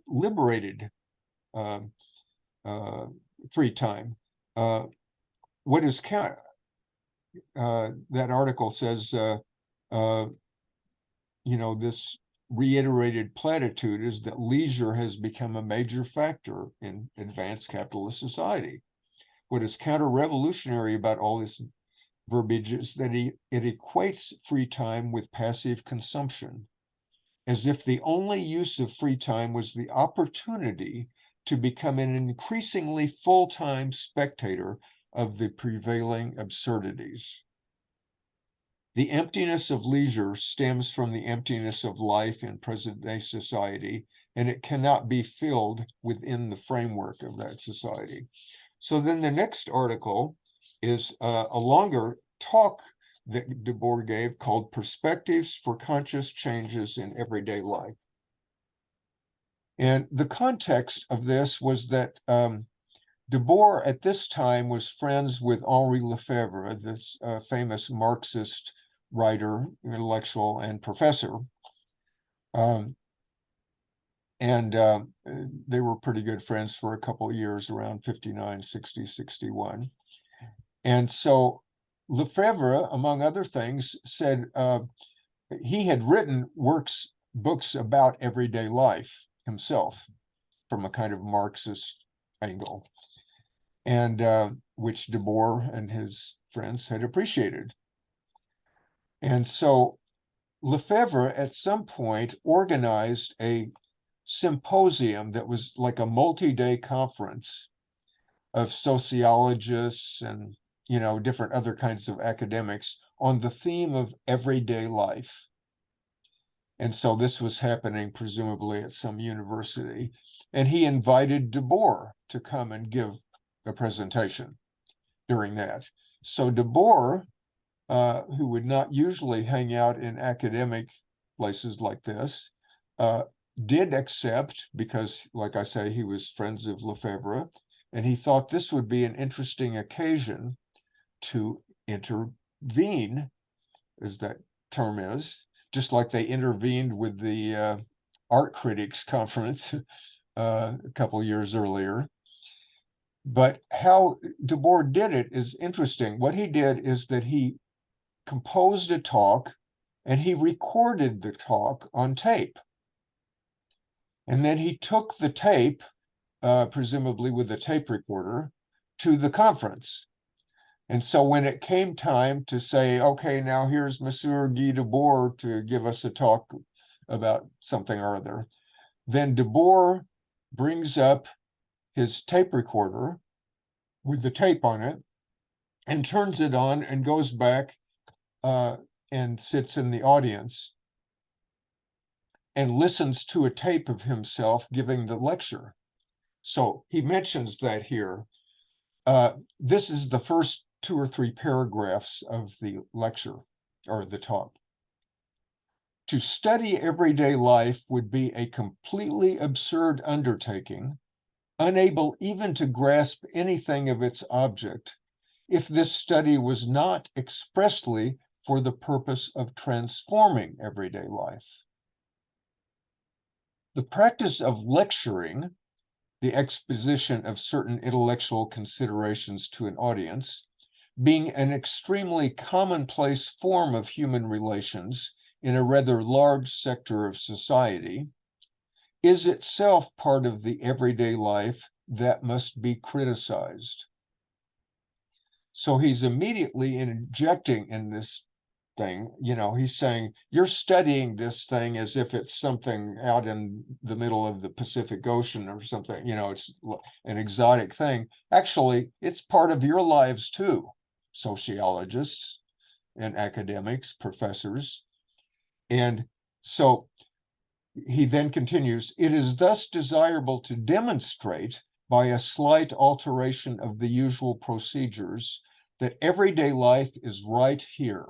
liberated free time, what is count? That article says, this reiterated platitude is that leisure has become a major factor in advanced capitalist society. What is counter-revolutionary about all this verbiage is that it equates free time with passive consumption, as if the only use of free time was the opportunity to become an increasingly full-time spectator of the prevailing absurdities. The emptiness of leisure stems from the emptiness of life in present-day society, and it cannot be filled within the framework of that society. So then the next article is a longer talk that Debord gave called Perspectives for Conscious Changes in Everyday Life. And the context of this was that Debord at this time was friends with Henri Lefebvre, this famous Marxist writer, intellectual, and professor. They were pretty good friends for a couple of years, around 59, 60, 61. And so Lefebvre, among other things, said he had written books about everyday life himself from a kind of Marxist angle, and which Debord and his friends had appreciated. And so Lefebvre at some point organized a symposium that was like a multi-day conference of sociologists and different other kinds of academics on the theme of everyday life. And so this was happening presumably at some university, and he invited Debord to come and give a presentation during that. So Debord, who would not usually hang out in academic places like this, did accept, because, like I say, he was friends of Lefebvre, and he thought this would be an interesting occasion to intervene, as that term is, just like they intervened with the art critics conference a couple of years earlier. But how Debord did it is interesting. What he did is that he composed a talk and he recorded the talk on tape. And then he took the tape, presumably with a tape recorder, to the conference. And so when it came time to say, okay, now here's Monsieur Guy Debord to give us a talk about something or other, then Debord brings up his tape recorder with the tape on it and turns it on and goes back and sits in the audience. and listens to a tape of himself giving the lecture. So he mentions that here. This is the first 2 or 3 paragraphs of the lecture or the talk. To study everyday life would be a completely absurd undertaking, unable even to grasp anything of its object, if this study was not expressly for the purpose of transforming everyday life. The practice of lecturing, the exposition of certain intellectual considerations to an audience, being an extremely commonplace form of human relations in a rather large sector of society, is itself part of the everyday life that must be criticized. So he's immediately injecting in this thing, he's saying, you're studying this thing as if it's something out in the middle of the Pacific Ocean or something, it's an exotic thing. Actually, it's part of your lives too, sociologists and academics, professors. And so he then continues, it is thus desirable to demonstrate by a slight alteration of the usual procedures that everyday life is right here.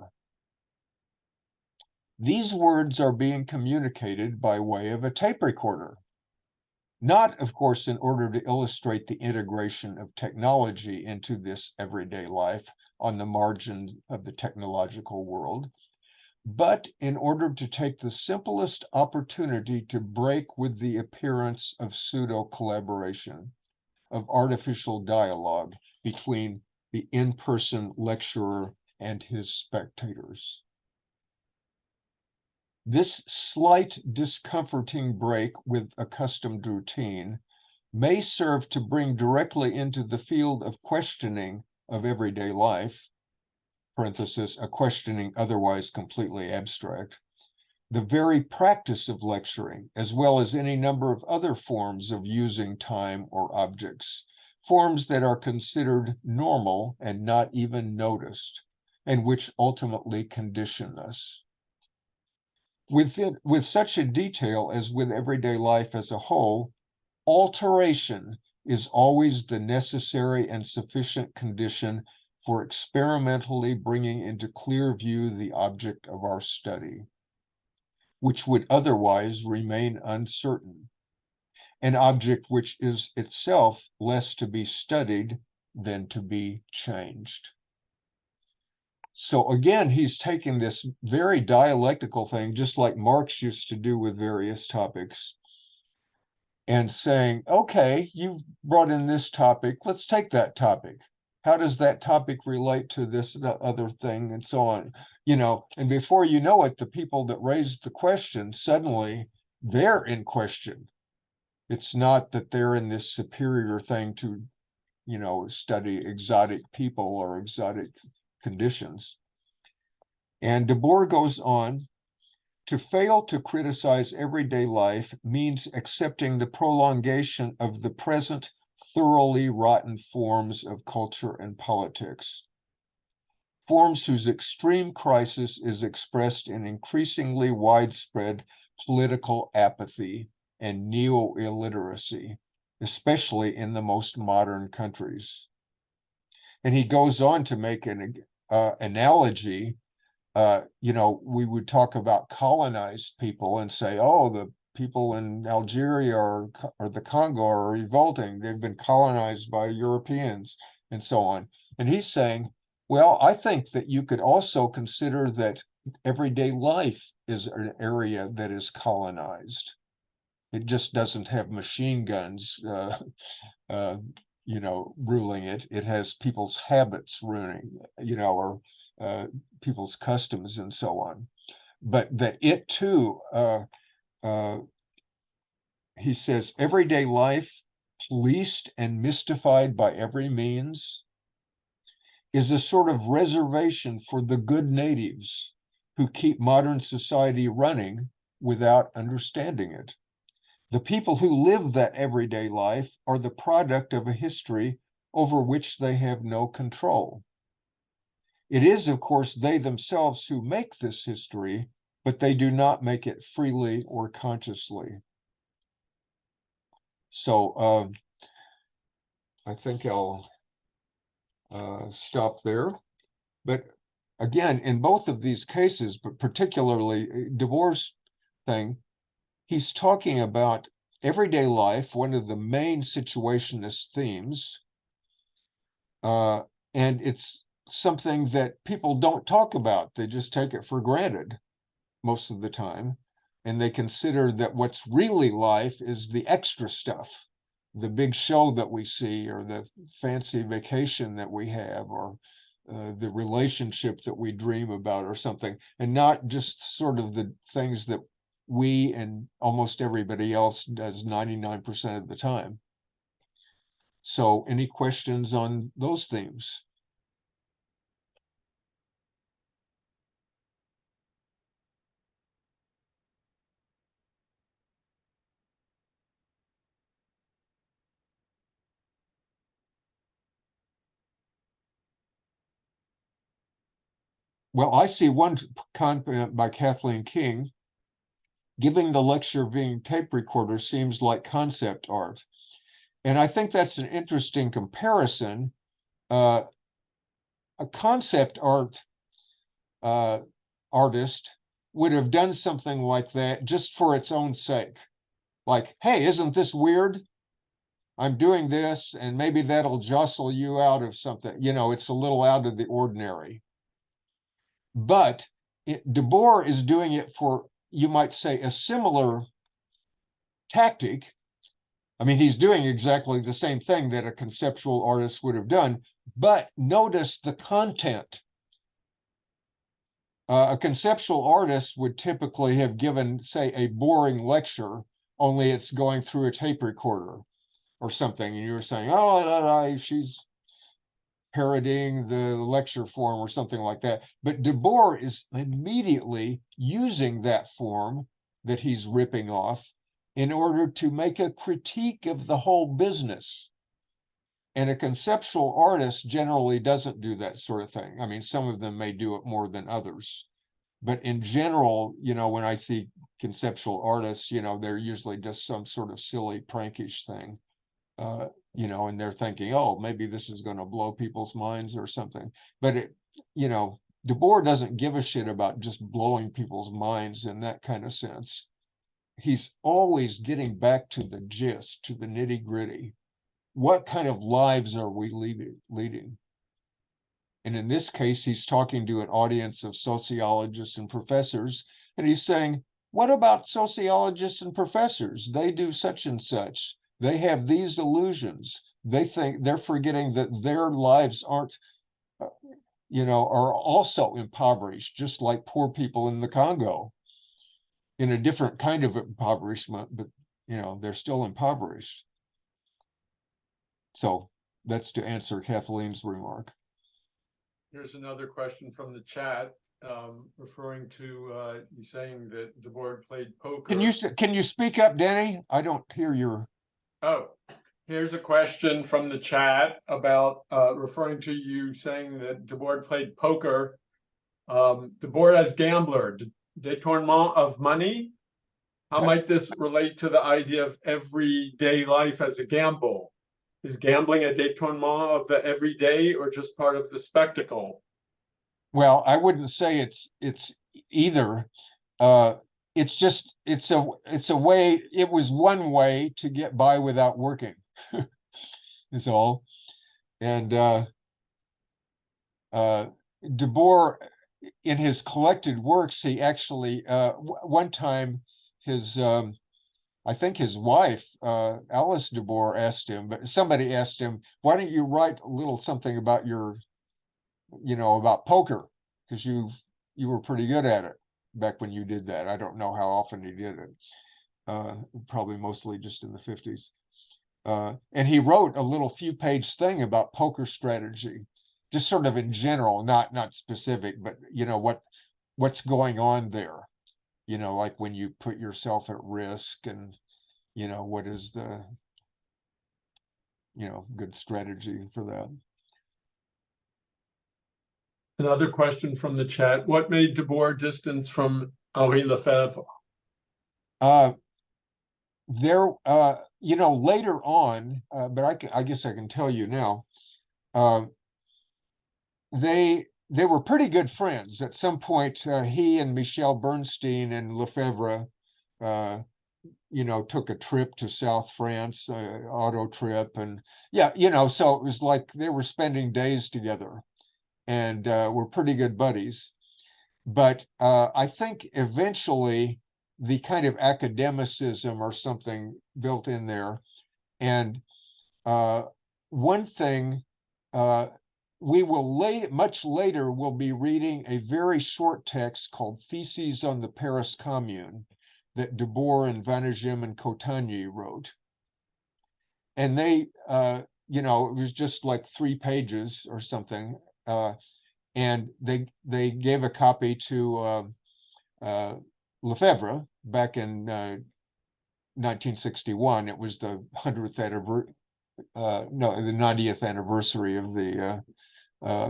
These words are being communicated by way of a tape recorder, not, of course, in order to illustrate the integration of technology into this everyday life on the margin of the technological world, but in order to take the simplest opportunity to break with the appearance of pseudo-collaboration, of artificial dialogue between the in-person lecturer and his spectators. This slight discomforting break with accustomed routine may serve to bring directly into the field of questioning of everyday life, parenthesis, a questioning otherwise completely abstract, the very practice of lecturing, as well as any number of other forms of using time or objects, forms that are considered normal and not even noticed, and which ultimately condition us. With such a detail as with everyday life as a whole, alteration is always the necessary and sufficient condition for experimentally bringing into clear view the object of our study, which would otherwise remain uncertain, an object which is itself less to be studied than to be changed. So again, he's taking this very dialectical thing, just like Marx used to do with various topics, and saying, okay, you've brought in this topic, let's take that topic. How does that topic relate to this other thing, and so on? And before you know it, the people that raised the question, suddenly they're in question. It's not that they're in this superior thing to, study exotic people or exotic conditions. And Debord goes on, to fail to criticize everyday life means accepting the prolongation of the present thoroughly rotten forms of culture and politics, forms whose extreme crisis is expressed in increasingly widespread political apathy and neo-illiteracy, especially in the most modern countries. And he goes on to make an analogy. We would talk about colonized people and say, oh, the people in Algeria or the Congo are revolting. They've been colonized by Europeans and so on. And he's saying, well, I think that you could also consider that everyday life is an area that is colonized. It just doesn't have machine guns, ruling it. It has people's habits ruining, or people's customs and so on. But that it too, he says, everyday life, policed and mystified by every means, is a sort of reservation for the good natives who keep modern society running without understanding it. The people who live that everyday life are the product of a history over which they have no control. It is, of course, they themselves who make this history, but they do not make it freely or consciously. So I think I'll stop there. But again, in both of these cases, but particularly Debord's thing, he's talking about everyday life, one of the main situationist themes. And it's something that people don't talk about. They just take it for granted most of the time. And they consider that what's really life is the extra stuff, the big show that we see, or the fancy vacation that we have, or the relationship that we dream about, or something, and not just sort of the things that we and almost everybody else does 99% of the time. So any questions on those themes? Well, I see one comment by Kathleen King. Giving the lecture being tape recorder seems like concept art. And I think that's an interesting comparison. A concept art artist would have done something like that just for its own sake. Like, hey, isn't this weird? I'm doing this, and maybe that'll jostle you out of something. You know, it's a little out of the ordinary. But Debord is doing it for, you might say, a similar tactic. I mean, he's doing exactly the same thing that a conceptual artist would have done, but notice the content. A conceptual artist would typically have given, say, a boring lecture, only it's going through a tape recorder or something, and you're saying, oh, she's parodying the lecture form or something like that. But Debord is immediately using that form that he's ripping off in order to make a critique of the whole business. And a conceptual artist generally doesn't do that sort of thing. I mean, some of them may do it more than others. But in general, you know, when I see conceptual artists, you know, they're usually just some sort of silly prankish thing. You know, and they're thinking, oh, maybe this is going to blow people's minds or something. But it, you know, Debord doesn't give a shit about just blowing people's minds in that kind of sense. He's always getting back to the gist, to the nitty gritty. What kind of lives are we leading? And in this case, he's talking to an audience of sociologists and professors, and he's saying, what about sociologists and professors? They do such and such. They have these illusions. They think they're forgetting that their lives aren't, you know, are also impoverished, just like poor people in the Congo, in a different kind of impoverishment, but, you know, they're still impoverished. So that's to answer Kathleen's remark. Here's another question from the chat, referring to you saying that Debord played poker. Can you speak up, Denny? I don't hear your. Oh, here's a question from the chat about referring to you saying that Debord played poker. Debord as gambler, détournement of money. How might this relate to the idea of everyday life as a gamble? Is gambling a détournement of the everyday or just part of the spectacle? Well, I wouldn't say it's either. It's just it's a way. It was one way to get by without working. Is all. And Debord, in his collected works, he actually one time his I think his wife, Alice Debord, asked him, but somebody asked him, why don't you write a little something about your, you know, about poker? Because you were pretty good at it back when you did that. I don't know how often he did it. Probably mostly just in the 50s. And he wrote a little few-page thing about poker strategy, just sort of in general, not specific, but, you know, what's going on there. You know, like when you put yourself at risk, and, you know, what is the, you know, good strategy for that. Another question from the chat. What made Debord distance from Henri Lefebvre. There, later on, but I guess I can tell you now, they were pretty good friends. At some point, he and Michel Bernstein and Lefebvre, took a trip to South France, auto trip, and so it was like they were spending days together, and were pretty good buddies. But I think eventually the kind of academicism or something built in there. And one thing, we will much later will be reading a very short text called Theses on the Paris Commune that Debord and Vanagim and Cottagny wrote. And they, it was just like 3 pages or something. And they gave a copy to Lefebvre back in 1961. It was the 100th anniversary, the 90th anniversary of the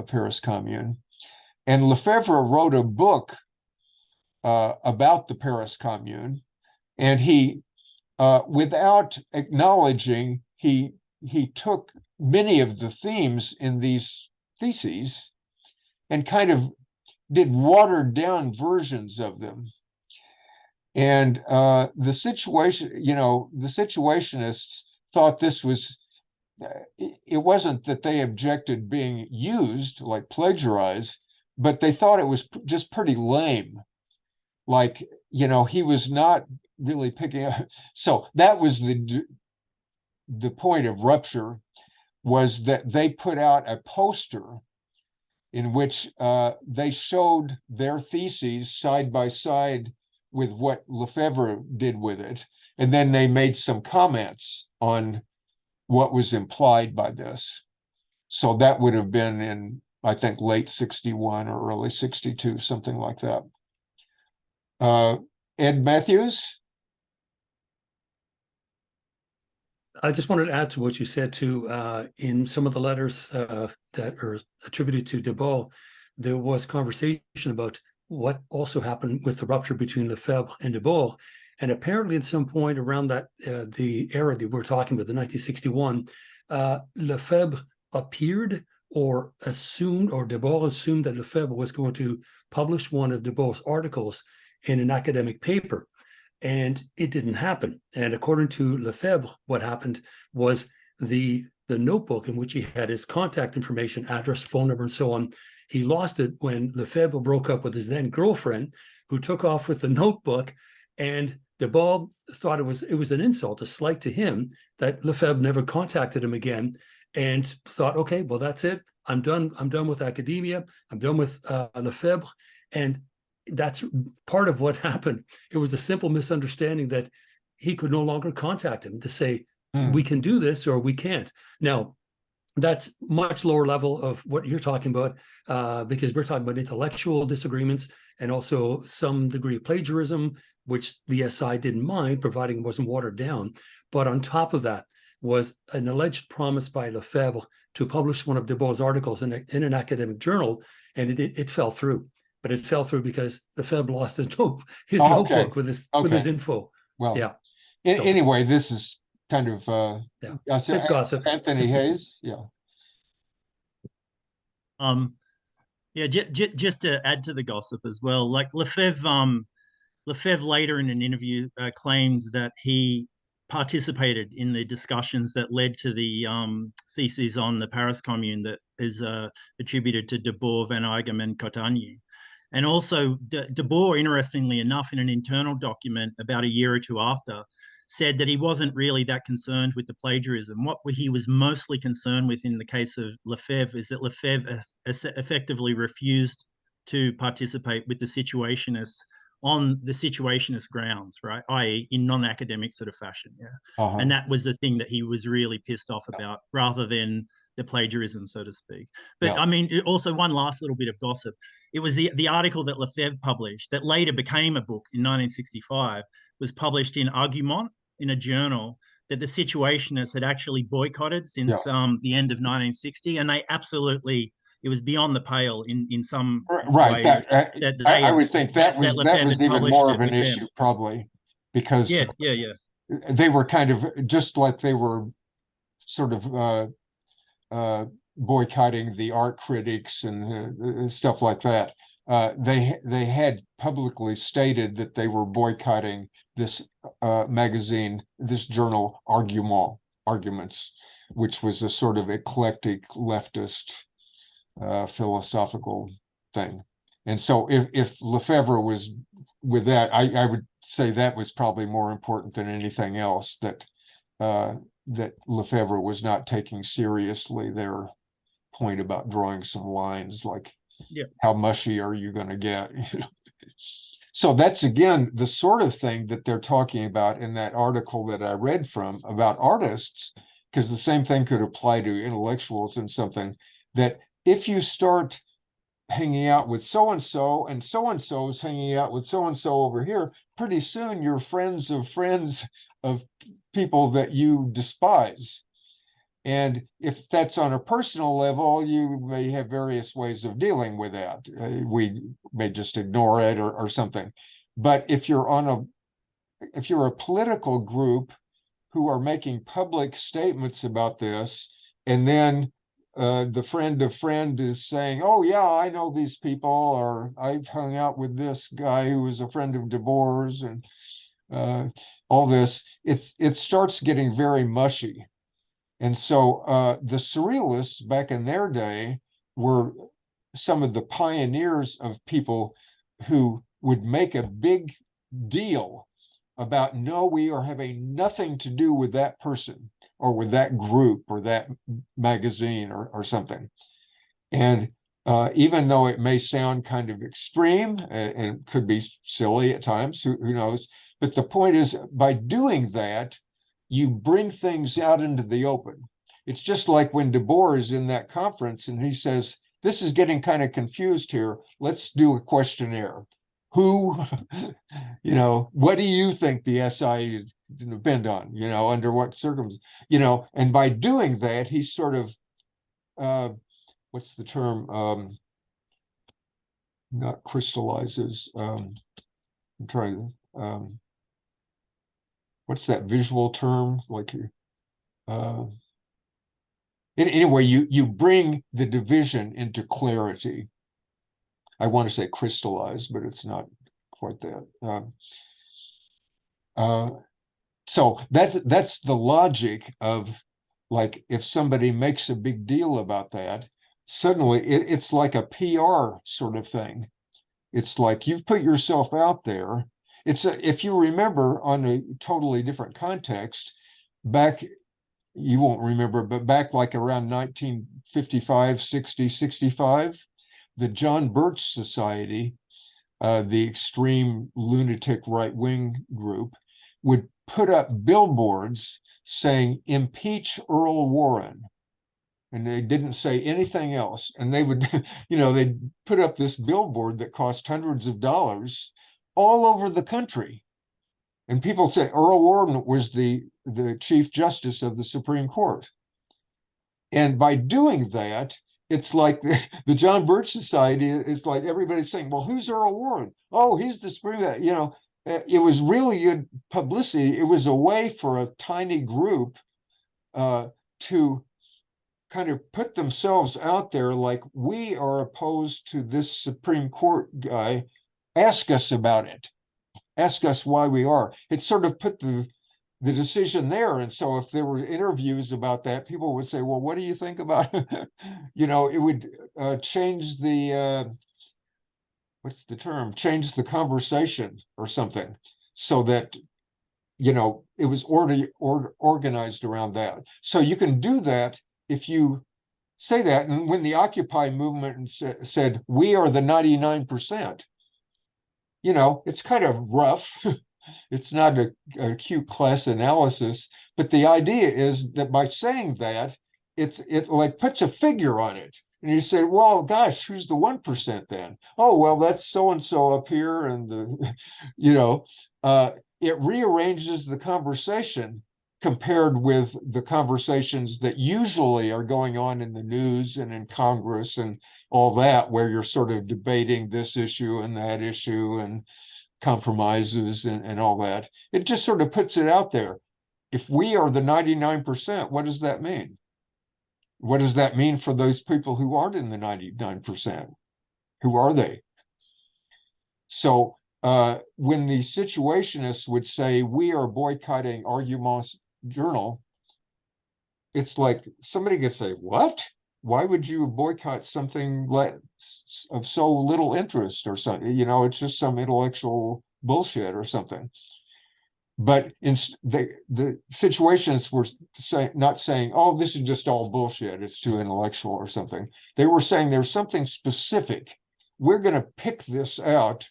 Paris Commune. And Lefebvre wrote a book about the Paris Commune, and he, without acknowledging, he took many of the themes in these theses and kind of did watered down versions of them. And the Situationists thought this was, it wasn't that they objected being used, like plagiarized, but they thought it was just pretty lame. Like, he was not really picking up. So that was the point of rupture, was that they put out a poster in which they showed their theses side by side with what Lefebvre did with it. And then they made some comments on what was implied by this. So that would have been in, I think, late 61 or early 62, something like that. Ed Matthews? I just wanted to add to what you said too. In some of the letters that are attributed to Debord, there was conversation about what also happened with the rupture between Lefebvre and Debord. And apparently at some point around that, the era that we're talking about, the 1961, Lefebvre appeared or assumed, or Debord assumed that Lefebvre was going to publish one of Debord's articles in an academic paper. And it didn't happen. And according to Lefebvre, what happened was the notebook in which he had his contact information, address, phone number, and so on, he lost it when Lefebvre broke up with his then girlfriend, who took off with the notebook. And Debord thought it was an insult, a slight to him, that Lefebvre never contacted him again, and thought, okay, well, that's it. I'm done. I'm done with academia. I'm done with Lefebvre. And that's part of what happened. It was a simple misunderstanding that he could no longer contact him to say, we can do this or we can't. Now, that's much lower level of what you're talking about, because we're talking about intellectual disagreements and also some degree of plagiarism, which the SI didn't mind, providing it wasn't watered down. But on top of that was an alleged promise by Lefebvre to publish one of Debord's articles in an academic journal, and it fell through. But it fell through because Lefebvre lost his notebook with his info. Well, yeah. Anyway, this is kind of it's gossip. Anthony Hayes, yeah. Just to add to the gossip as well, like Lefebvre later in an interview claimed that he participated in the discussions that led to the theses on the Paris Commune that is attributed to Debord, Van Eyck, and Cottagny. And also Debord, interestingly enough, in an internal document about a year or two after, said that he wasn't really that concerned with the plagiarism. What he was mostly concerned with in the case of Lefebvre is that Lefebvre effectively refused to participate with the Situationists on the Situationist grounds, right? i.e. in non-academic sort of fashion, yeah. And that was the thing that he was really pissed off about, rather than the plagiarism, so to speak. But I mean, also one last little bit of gossip. It was the article that Lefebvre published that later became a book in 1965, was published in Argument, in a journal that the Situationists had actually boycotted since the end of 1960. And they absolutely, it was beyond the pale in some Right. ways. I would think that was Lefebvre had even published more it of an with them. issue, probably, because Yeah. they were kind of just like they were sort of boycotting the art critics and stuff like that. They had publicly stated that they were boycotting this magazine, this journal, Arguments, which was a sort of eclectic leftist philosophical thing. And so if Lefebvre was with that, I would say that was probably more important than anything else, that that Lefebvre was not taking seriously their point about drawing some lines, like how mushy are you going to get? So that's, again, the sort of thing that they're talking about in that article that I read from about artists, because the same thing could apply to intellectuals and something, that if you start hanging out with so-and-so and so-and-so is hanging out with so-and-so over here, pretty soon you're friends of people that you despise. And if that's on a personal level, you may have various ways of dealing with that. We may just ignore it or something. But if you're a political group who are making public statements about this, and then the friend of friend is saying, oh yeah, I know these people, or I've hung out with this guy who was a friend of Debord's, and all this, it starts getting very mushy. And so the Surrealists back in their day were some of the pioneers of people who would make a big deal about, no, we are having nothing to do with that person or with that group or that magazine or something. And even though it may sound kind of extreme and could be silly at times, who knows, but the point is, by doing that, you bring things out into the open. It's just like when Debord is in that conference and he says, this is getting kind of confused here. Let's do a questionnaire. Who, what do you think the SI is depend on, under what circumstances, and by doing that, he sort of, what's the term? Not crystallizes. I'm trying to, what's that visual term? Like, anyway, you bring the division into clarity. I want to say crystallize, but it's not quite that. So that's the logic of, like, if somebody makes a big deal about that, suddenly it's like a PR sort of thing. It's like you've put yourself out there. If you remember, on a totally different context, you won't remember, but back like around 1955, 60, 65, the John Birch Society, the extreme lunatic right-wing group, would put up billboards saying, impeach Earl Warren. And they didn't say anything else. And they would, they'd put up this billboard that cost hundreds of dollars all over the country. And people say Earl Warren was the Chief Justice of the Supreme Court. And by doing that, it's like the John Birch Society is like everybody's saying, well, who's Earl Warren? Oh, he's the Supreme, it was really good publicity. It was a way for a tiny group to kind of put themselves out there, like, we are opposed to this Supreme Court guy. Ask us about it. Ask us why we are. It sort of put the decision there. And so if there were interviews about that, people would say, well, what do you think about it? It would change the, what's the term? Change the conversation or something, so that, it was organized around that. So you can do that if you say that. And when the Occupy movement said, we are the 99%, it's kind of rough. It's not a cute class analysis, but the idea is that by saying that, it like puts a figure on it. And you say, well, gosh, who's the 1% then? Oh, well, that's so-and-so up here. And, it rearranges the conversation compared with the conversations that usually are going on in the news and in Congress and all that, where you're sort of debating this issue and that issue and compromises and all that. It just sort of puts it out there. If we are the 99%, what does that mean? What does that mean for those people who aren't in the 99%? Who are they? So when the Situationists would say, we are boycotting Argument's journal, it's like somebody could say, what? Why would you boycott something of so little interest or something? You know, it's just some intellectual bullshit or something. But the Situationists were not saying, oh, this is just all bullshit, it's too intellectual or something. They were saying there's something specific. We're going to pick this out,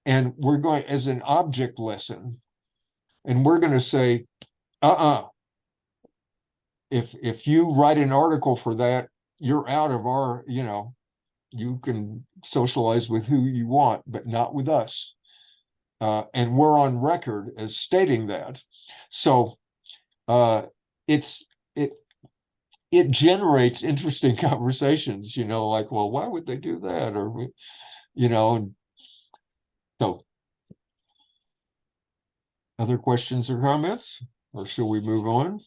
and we're going as an object lesson, and we're going to say, if you write an article for that, you're out of our, you know, you can socialize with who you want, but not with us. And we're on record as stating that. So it generates interesting conversations, you know, like, well, why would they do that? Or, you know, so other questions or comments, or shall we move on?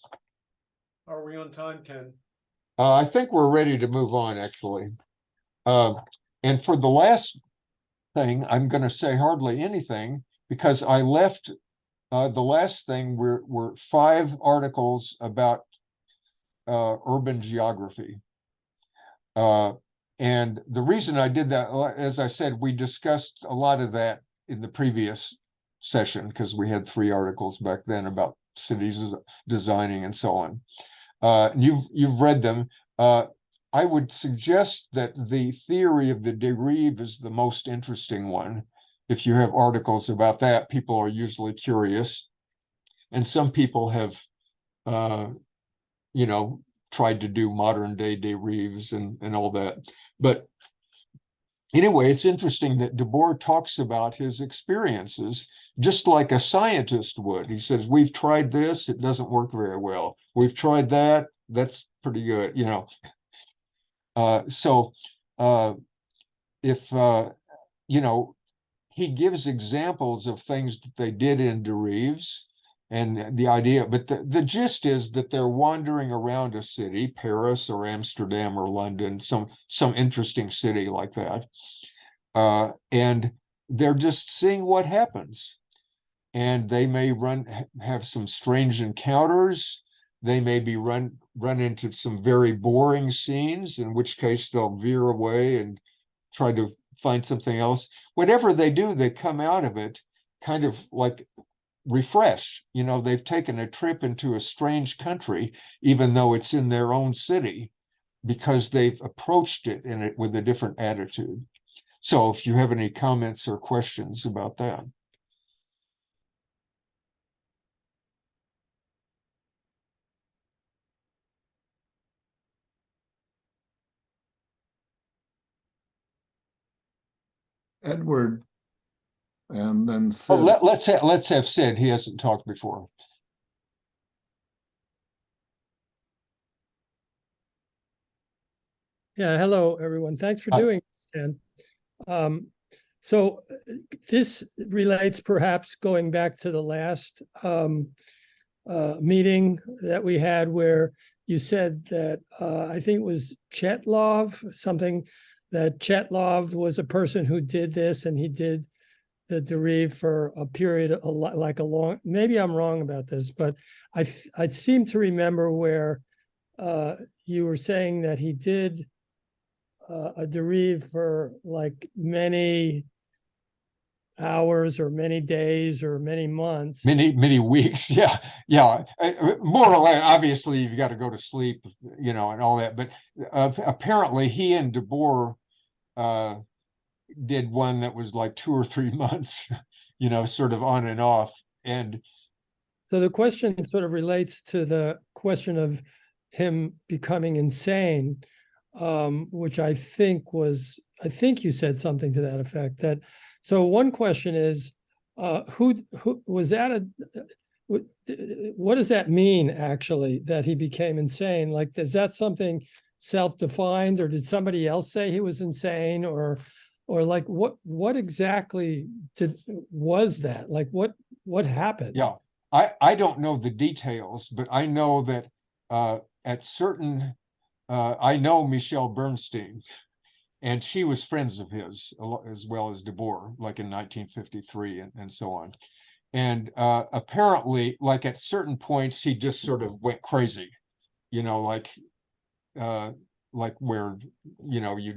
Are we on time, Ken? I think we're ready to move on, actually. And for the last thing, I'm going to say hardly anything, because I left the last thing were 5 articles about urban geography. And the reason I did that, as I said, we discussed a lot of that in the previous session, because we had 3 articles back then about cities designing and so on. You've read them. I would suggest that the theory of the derive is the most interesting one. If you have articles about that, people are usually curious. And some people have, you know, tried to do modern day derives and all that. But anyway, it's interesting that Debord talks about his experiences just like a scientist would. He says, we've tried this, it doesn't work very well. We've tried that, that's pretty good, you know. If, you know, he gives examples of things that they did in derives and the idea, but the gist is that they're wandering around a city, Paris or Amsterdam or London, some interesting city like that. And they're just seeing what happens. And they may have some strange encounters. They may be run into some very boring scenes, in which case they'll veer away and try to find something else. Whatever they do, they come out of it kind of like refreshed. You know, they've taken a trip into a strange country, even though it's in their own city, because they've approached it with a different attitude. So if you have any comments or questions about that. Edward, and then Sid. Oh, let's have Sid. He hasn't talked before. Yeah, hello, everyone. Thanks for doing this, Ken. So this relates perhaps going back to the last meeting that we had, where you said that I think it was Chetlov, something that Chetlov was a person who did this, and he did the derive for a period, like a long, maybe I'm wrong about this, but I seem to remember where you were saying that he did a derive for like many hours or many days or many months. Many weeks. Yeah. More or less, obviously you've got to go to sleep, you know, and all that. But apparently he and Debord did one that was like 2 or 3 months, you know, sort of on and off. And so the question sort of relates to the question of him becoming insane, which I think you said something to that effect. That so one question is, who was that? What does that mean actually, that he became insane? Like, is that something self-defined, or did somebody else say he was insane, or like what exactly was that? Like what happened? Yeah, I don't know the details, but I know that at certain I know Michelle Bernstein, and she was friends of his as well as Debord, like in 1953 and so on. And apparently, like at certain points, he just sort of went crazy, you know, like where, you know, you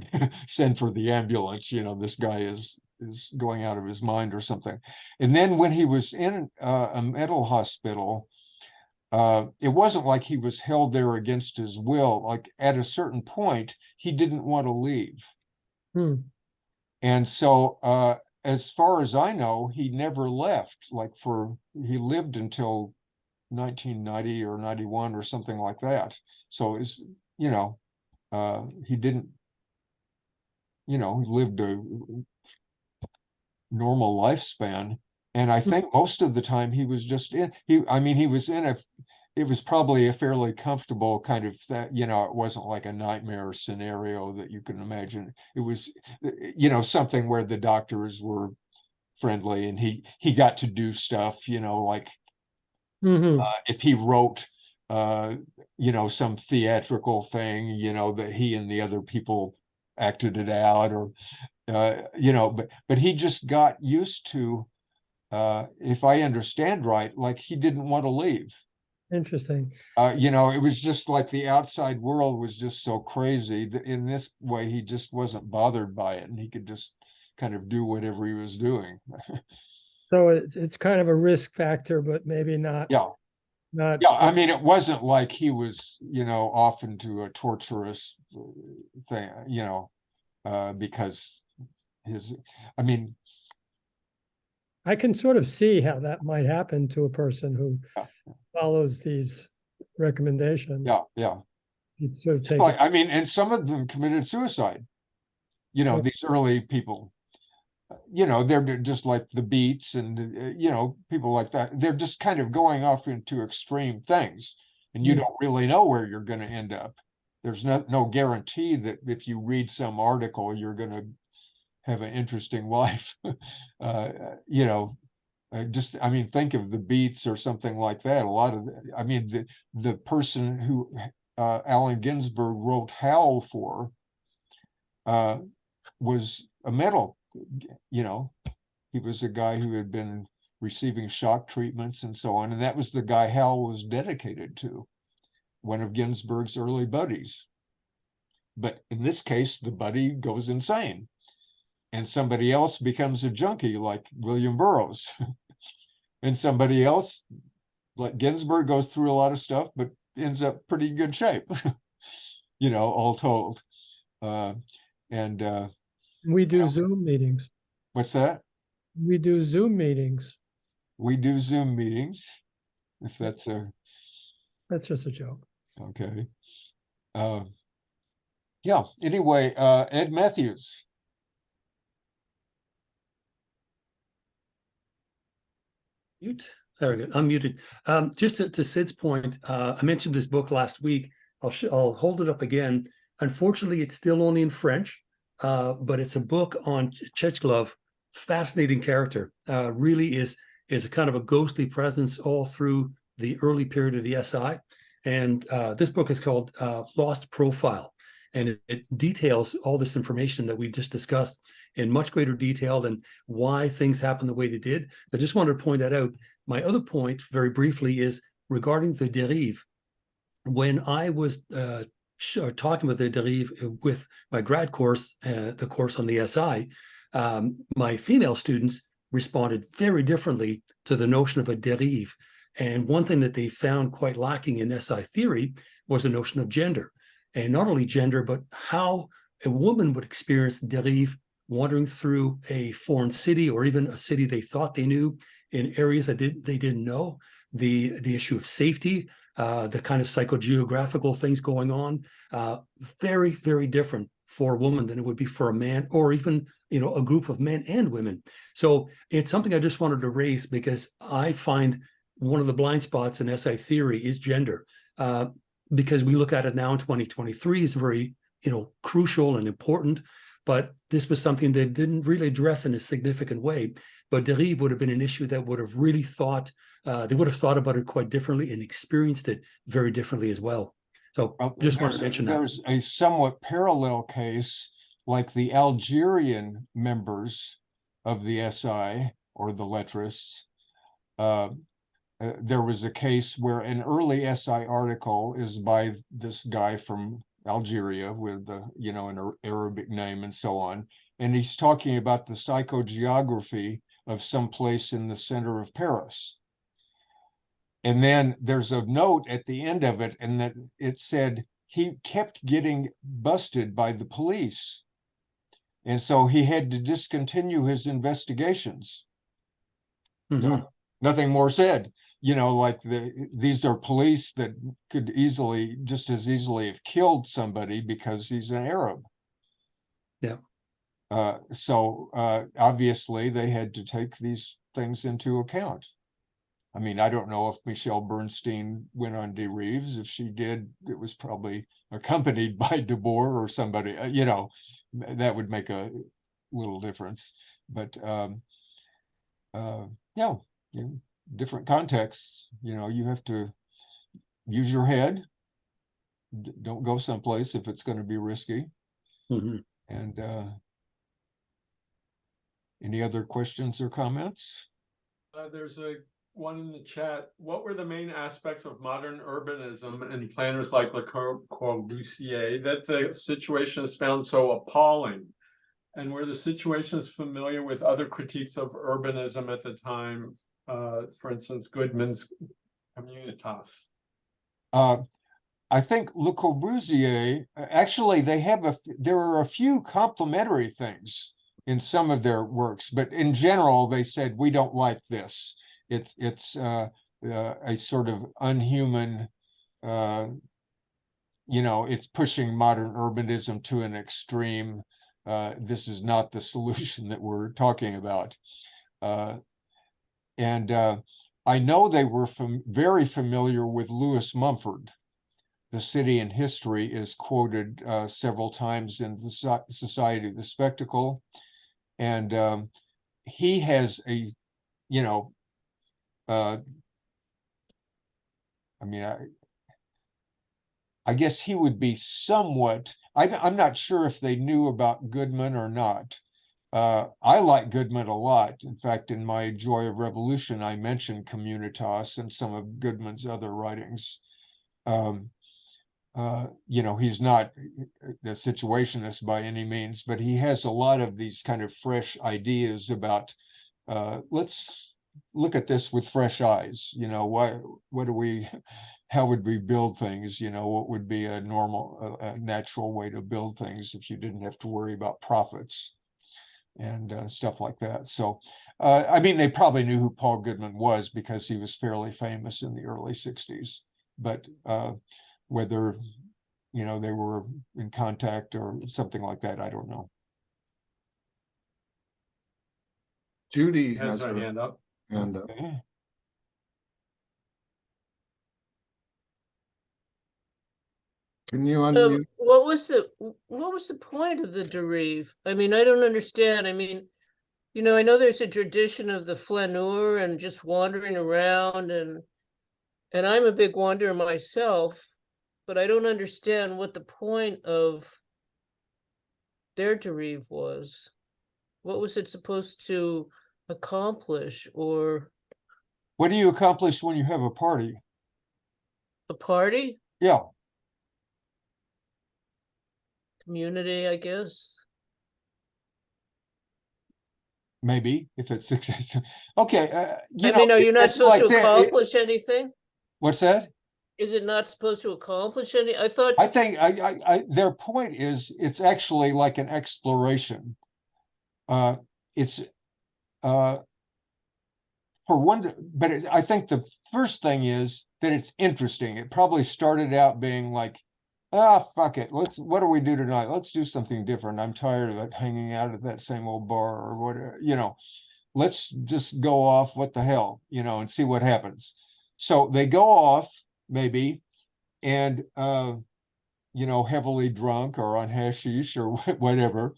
send for the ambulance, you know, this guy is going out of his mind or something. And then when he was in a mental hospital, it wasn't like he was held there against his will. Like at a certain point, he didn't want to leave. And so as far as I know, he never left. Like he lived until 1990 or 91 or something like that. So it's, you know, he didn't, you know, he lived a normal lifespan. And I think most of the time he was just he was in it was probably a fairly comfortable kind of that, you know, it wasn't like a nightmare scenario that you can imagine. It was, you know, something where the doctors were friendly and he got to do stuff, you know, like if he wrote, you know, some theatrical thing, you know, that he and the other people acted it out, or, you know, but he just got used to, if I understand right, like he didn't want to leave. Interesting. You know, it was just like the outside world was just so crazy that in this way, he just wasn't bothered by it, and he could just kind of do whatever he was doing. So it's kind of a risk factor, but maybe not. Yeah. Not. Yeah, I mean, it wasn't like he was, you know, off into a torturous thing, you know, because I mean, I can sort of see how that might happen to a person who follows these recommendations. Yeah. It's sort of taking. I mean, and some of them committed suicide. You know, these early people. You know, they're just like the Beats and you know, people like that. They're just kind of going off into extreme things, and you don't really know where you're going to end up. There's no guarantee that if you read some article, you're going to have an interesting life. You know, I mean, think of the Beats or something like that. A lot of, I mean, the person who Allen Ginsberg wrote Howl for was a mental, you know, he was a guy who had been receiving shock treatments and so on. And that was the guy Howl was dedicated to, one of Ginsberg's early buddies. But in this case, the buddy goes insane, and somebody else becomes a junkie like William Burroughs. And somebody else like Ginsberg goes through a lot of stuff, but ends up pretty good shape, you know, all told. We do Zoom meetings. What's that? We do Zoom meetings. We do Zoom meetings, if that's That's just a joke. Okay. Yeah, anyway, Ed Matthews. Mute. There we go. Unmuted. Just to Sid's point, I mentioned this book last week. I'll hold it up again. Unfortunately, it's still only in French, but it's a book on Tchechlov. Fascinating character. Really is a kind of a ghostly presence all through the early period of the SI. And this book is called Lost Profile. And it details all this information that we just discussed in much greater detail than why things happened the way they did. I just wanted to point that out. My other point, very briefly, is regarding the dérive. When I was talking with the dérive with my grad course, the course on the SI, my female students responded very differently to the notion of a dérive. And one thing that they found quite lacking in SI theory was the notion of gender. And not only gender, but how a woman would experience dérive wandering through a foreign city, or even a city they thought they knew, in areas that they didn't know. The issue of safety, the kind of psychogeographical things going on, very, very different for a woman than it would be for a man, or even, you know, a group of men and women. So it's something I just wanted to raise, because I find one of the blind spots in SI theory is gender. because we look at it now in 2023 is very, crucial and important. But this was something they didn't really address in a significant way. But dérive would have been an issue that would have really they would have thought about it quite differently and experienced it very differently as well. So just wanted to mention that. There's a somewhat parallel case, like the Algerian members of the SI or the lettrists. There was a case where an early SI article is by this guy from Algeria with an Arabic name and so on. And he's talking about the psychogeography of some place in the center of Paris. And then there's a note at the end of it, and that it said he kept getting busted by the police. And so he had to discontinue his investigations. Mhm. Nothing more said. Like these are police that could just as easily have killed somebody because he's an Arab. Yeah. So obviously they had to take these things into account. I mean, I don't know if Michelle Bernstein went on dérives. If she did, it was probably accompanied by Debord or somebody, that would make a little difference. But yeah, different contexts, you have to use your head. Don't go someplace if it's going to be risky. Mhm. And any other questions or comments? There's one in the chat. What were the main aspects of modern urbanism and planners like Le Corbusier that the Situationists found so appalling? And were the Situationists familiar with other critiques of urbanism at the time? For instance, Goodman's Communitas. I think Le Corbusier, actually, there are a few complementary things in some of their works, but in general, they said, we don't like this. It's a sort of unhuman, it's pushing modern urbanism to an extreme. This is not the solution that we're talking about. And I know they were very familiar with Lewis Mumford. The City and History is quoted several times in the Society of the Spectacle. And he has I guess he would be somewhat, I'm not sure if they knew about Goodman or not. I like Goodman a lot. In fact, in my Joy of Revolution, I mentioned Communitas and some of Goodman's other writings. He's not the Situationist by any means, but he has a lot of these kind of fresh ideas about, let's look at this with fresh eyes. How would we build things? What would be a normal, a natural way to build things if you didn't have to worry about profits and stuff like that. So, they probably knew who Paul Goodman was because he was fairly famous in the early 60s, but whether, they were in contact or something like that, I don't know. Judy Has has her her hand up. hand up. Okay. Can you unmute? What was the point of the dérive? I don't understand. I know there's a tradition of the flaneur and just wandering around, and I'm a big wanderer myself, but I don't understand what the point of their dérive was. What was it supposed to accomplish? Or What do you accomplish when you have a party? a party? Yeah. Community, I guess. Maybe if it's successful. Okay. Are you not supposed to accomplish anything? What's that? Is it not supposed to accomplish any? I thought. I think their point is it's actually like an exploration. It's for one, but I think the first thing is that it's interesting. It probably started out being like, fuck it. What do we do tonight? Let's do something different. I'm tired of hanging out at that same old bar or whatever, let's just go off. What the hell, and see what happens. So they go off maybe, and heavily drunk or on hashish or whatever.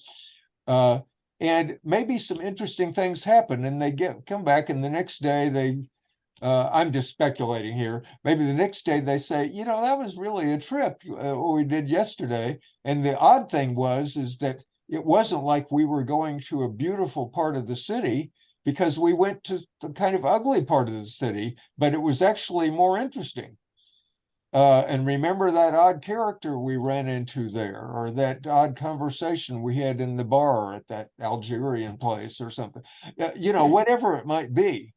And maybe some interesting things happen, and they come back, and the next day I'm just speculating here. Maybe the next day they say, that was really a trip what we did yesterday. And the odd thing is that it wasn't like we were going to a beautiful part of the city, because we went to the kind of ugly part of the city, but it was actually more interesting. And remember that odd character we ran into there, or that odd conversation we had in the bar at that Algerian place or something, whatever it might be.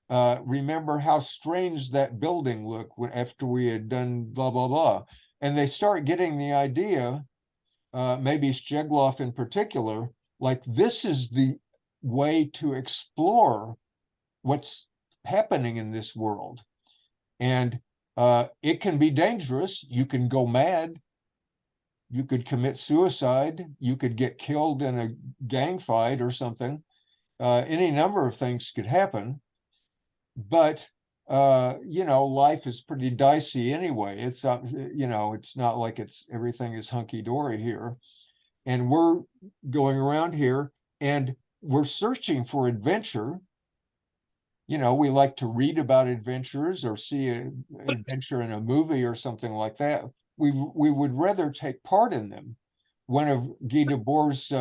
Remember how strange that building looked after we had done blah, blah, blah. And they start getting the idea, maybe Sjegloff in particular, like this is the way to explore what's happening in this world. And it can be dangerous. You can go mad. You could commit suicide. You could get killed in a gang fight or something. Any number of things could happen. But, life is pretty dicey anyway. It's, it's not like everything is hunky-dory here. And we're going around here and we're searching for adventure. We like to read about adventures or see an adventure in a movie or something like that. We would rather take part in them. One of Guy Debord's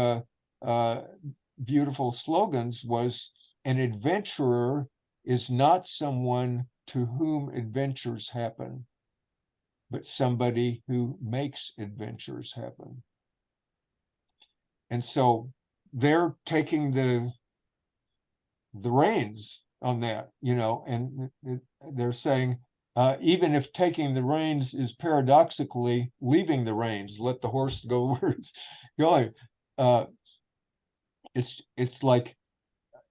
beautiful slogans was, "An adventurer is not someone to whom adventures happen, but somebody who makes adventures happen." And so they're taking the reins on that, and they're saying, even if taking the reins is paradoxically leaving the reins, let the horse go where it's going. It's like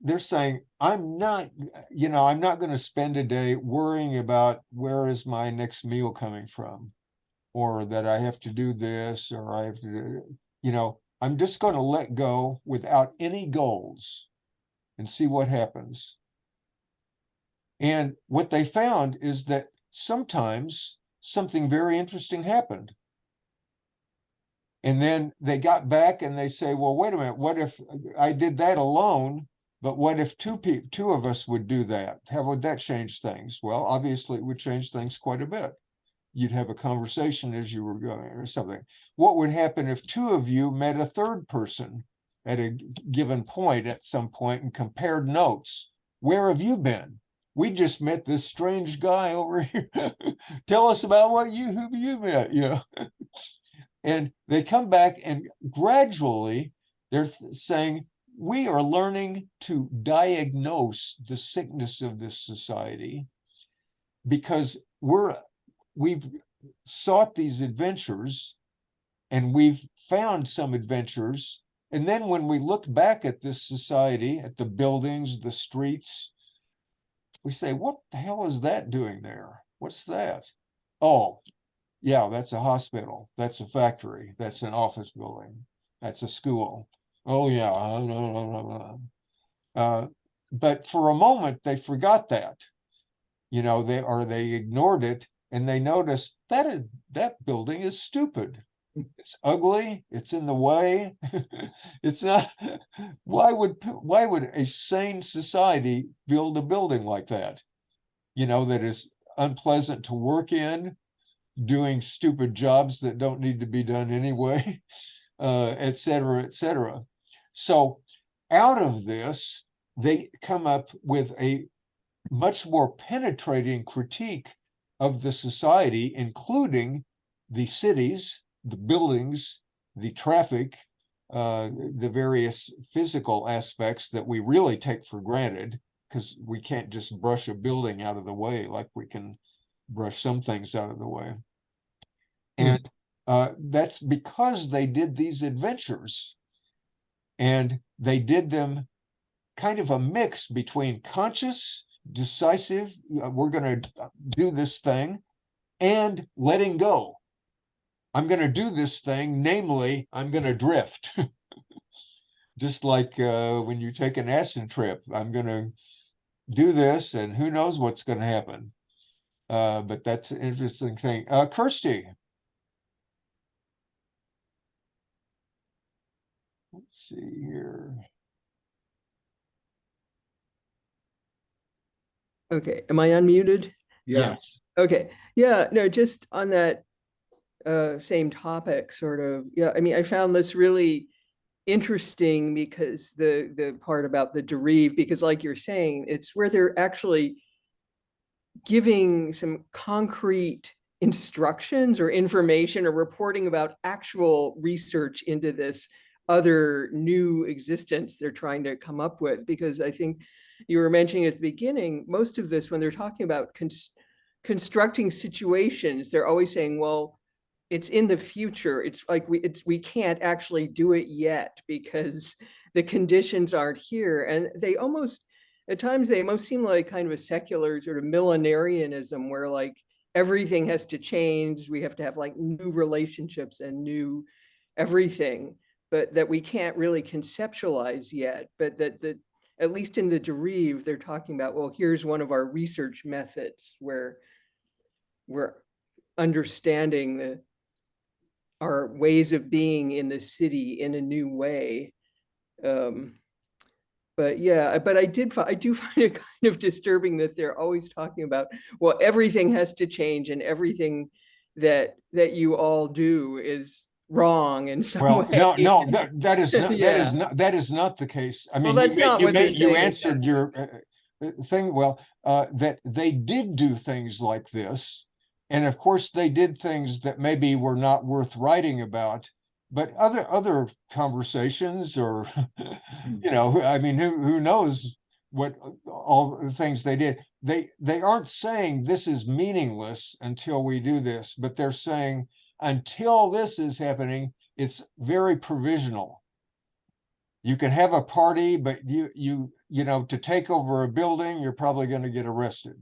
they're saying, I'm not going to spend a day worrying about where is my next meal coming from, or that I have to do this, or I have to do, I'm just going to let go without any goals and see what happens. And what they found is that sometimes something very interesting happened. And then they got back and they say, well, wait a minute, what if I did that alone? But what if two of us would do that? How would that change things? Well, obviously it would change things quite a bit. You'd have a conversation as you were going or something. What would happen if two of you met a third person at a given point at some point and compared notes? Where have you been? We just met this strange guy over here. Tell us about who you met, And they come back and gradually they're saying, we are learning to diagnose the sickness of this society because we've sought these adventures and we've found some adventures. And then when we look back at this society, at the buildings, the streets, we say, what the hell is that doing there? What's that? Oh, yeah, that's a hospital. That's a factory. That's an office building. That's a school. Oh, yeah. But for a moment, they forgot that. They ignored it, and they noticed that building is stupid. It's ugly. It's in the way. It's not. Why would a sane society build a building like that? That is unpleasant to work in, doing stupid jobs that don't need to be done anyway, et cetera, et cetera. So out of this, they come up with a much more penetrating critique of the society, including the cities, the buildings, the traffic, the various physical aspects that we really take for granted, because we can't just brush a building out of the way like we can brush some things out of the way. And that's because they did these adventures, and they did them kind of a mix between conscious, decisive, we're going to do this thing, and letting go. I'm going to do this thing, namely, I'm going to drift. Just like when you take an acid trip, I'm going to do this, and who knows what's going to happen. But that's an interesting thing. Kirsty. Let's see here. Okay, am I unmuted? Yes. Okay, yeah, no, just on that same topic, sort of. Yeah, I mean, I found this really interesting because the part about the derive, because like you're saying, it's where they're actually giving some concrete instructions or information or reporting about actual research into this other new existence they're trying to come up with. Because I think you were mentioning at the beginning, most of this, when they're talking about constructing situations, they're always saying, well, it's in the future. It's like we can't actually do it yet because the conditions aren't here. And they almost, at times they almost seem like kind of a secular sort of millenarianism where like everything has to change. We have to have like new relationships and new everything, but that we can't really conceptualize yet. But that at least in the derive, they're talking about, well, here's one of our research methods where we're understanding our ways of being in the city in a new way. But yeah, but I do find it kind of disturbing that they're always talking about, well, everything has to change and everything that you all do is wrong in some Well, way. no, that is not, Yeah. that is not the case. I Well, mean, that's not what they're you saying, answered your thing. Well, that they did do things like this. And of course, they did things that maybe were not worth writing about, but other conversations or, you know, I mean, who knows what all the things they did. They aren't saying this is meaningless until we do this, but they're saying until this is happening, it's very provisional. You can have a party, but you know, to take over a building, you're probably going to get arrested.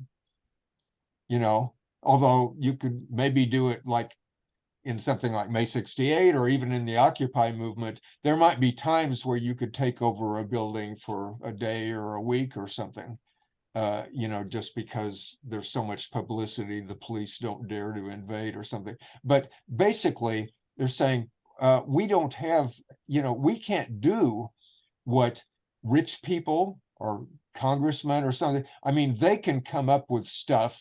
You know, although you could maybe do it like in something like May 68 or even in the Occupy movement, there might be times where you could take over a building for a day or a week or something. You know, just because there's so much publicity, the police don't dare to invade or something. But basically, they're saying, we don't have, you know, we can't do what rich people or congressmen or something. I mean, they can come up with stuff,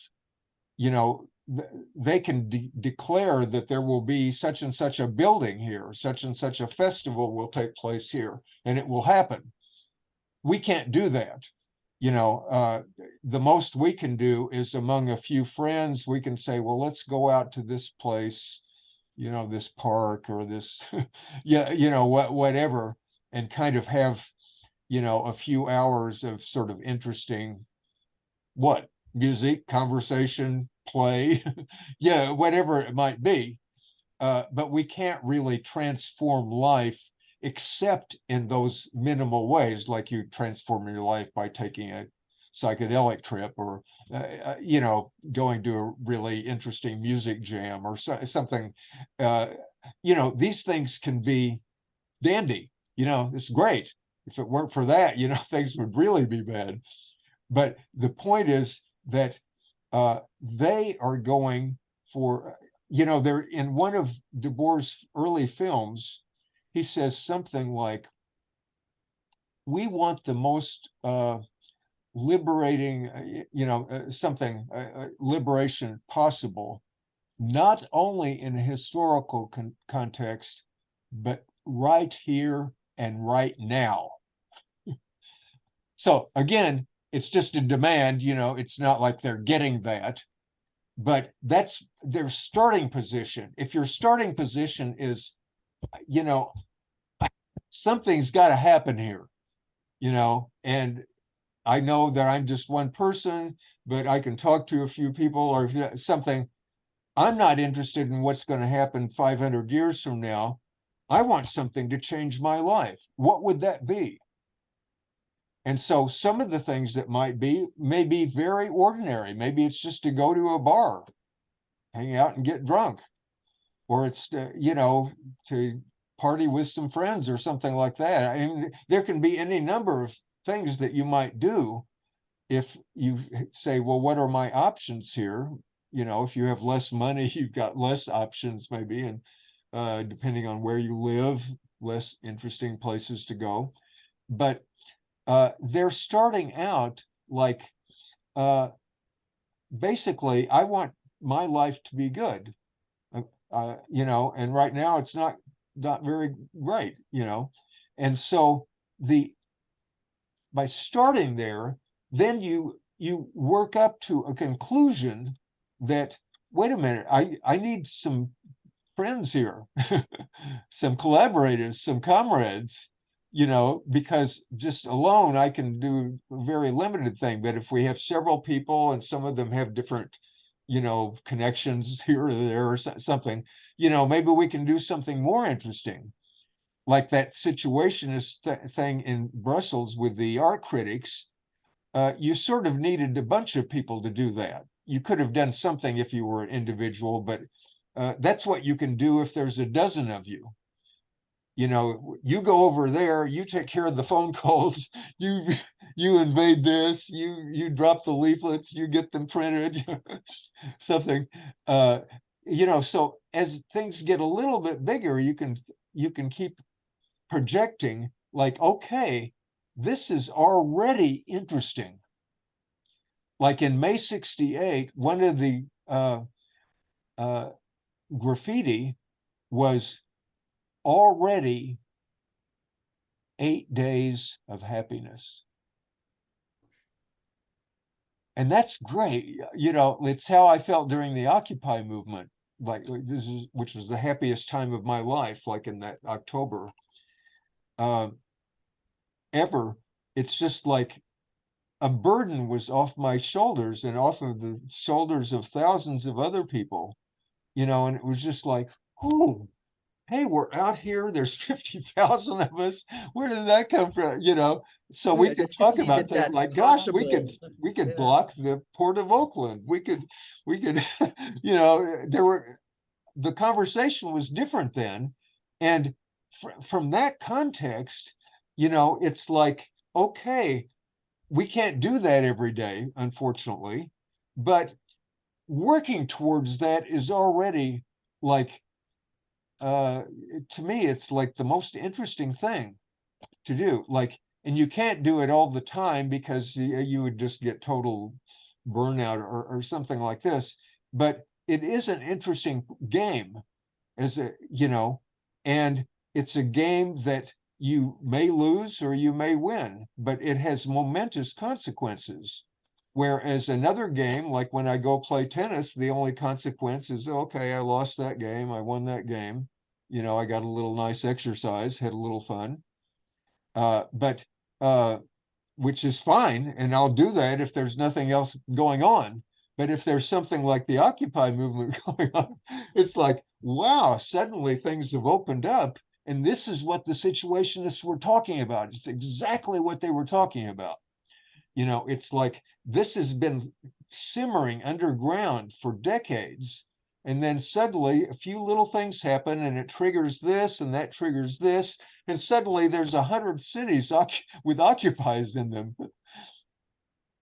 you know, they can declare that there will be such and such a building here, such and such a festival will take place here, and it will happen. We can't do that. You know, the most we can do is among a few friends, we can say, well, let's go out to this place, you know, this park or this, yeah, you know, whatever, and kind of have, you know, a few hours of sort of interesting, music, conversation, play, yeah, whatever it might be. But we can't really transform life except in those minimal ways, like you transform your life by taking a psychedelic trip or, you know, going to a really interesting music jam or something. You know, these things can be dandy, you know, it's great. If it weren't for that, you know, things would really be bad. But the point is that they are going for, you know, they're in one of Debord's early films, he says something like, we want the most liberating, you know, something, liberation possible, not only in a historical context, but right here and right now. So again, it's just a demand, you know, it's not like they're getting that, but that's their starting position. If your starting position is, you know, something's got to happen here, you know, and I know that I'm just one person, but I can talk to a few people or something. I'm not interested in what's going to happen 500 years from now. I want something to change my life. What would that be? And so some of the things that may be very ordinary. Maybe it's just to go to a bar, hang out and get drunk, or it's to, you know, to party with some friends or something like that. I mean, there can be any number of things that you might do if you say, well, what are my options here? you know, if you have less money, you've got less options maybe, and depending on where you live, less interesting places to go. But they're starting out like, basically, I want my life to be good, you know, and right now it's not very great, you know. And so by starting there, then you work up to a conclusion that, wait a minute, I need some friends here, some collaborators, some comrades, you know, because just alone I can do a very limited thing. But if we have several people and some of them have different, you know, connections here or there or something, you know, maybe we can do something more interesting. Like that situationist thing in Brussels with the art critics, you sort of needed a bunch of people to do that. You could have done something if you were an individual, but that's what you can do if there's a dozen of you. You know, you go over there, you take care of the phone calls, you invade this, you drop the leaflets, you get them printed, something. You know, so as things get a little bit bigger, you can keep projecting like, okay, this is already interesting. Like in May 68, one of the graffiti was already 8 days of happiness. And that's great. You know, it's how I felt during the Occupy movement, like which was the happiest time of my life, like in that October. Ever. It's just like a burden was off my shoulders and off of the shoulders of thousands of other people, you know, and it was just like, oh, hey, we're out here, there's 50,000 of us, where did that come from, you know? So we could just to talk see about that things that's like, gosh, we possible. could Yeah. block the port of Oakland, we could you know, the conversation was different then. And from that context, you know, it's like, okay, we can't do that every day, unfortunately, but working towards that is already like, to me, it's like the most interesting thing to do. Like, and you can't do it all the time because you would just get total burnout or something like this. But it is an interesting game, as a, you know, and it's a game that you may lose or you may win, but it has momentous consequences. Whereas another game, like when I go play tennis, the only consequence is, okay, I lost that game, I won that game. You know, I got a little nice exercise, had a little fun. But which is fine, and I'll do that if there's nothing else going on. But if there's something like the Occupy movement going on, it's like, wow, suddenly things have opened up. And this is what the Situationists were talking about. It's exactly what they were talking about. You know, it's like this has been simmering underground for decades. And then suddenly a few little things happen and it triggers this and that triggers this. And suddenly there's 100 cities with occupies in them.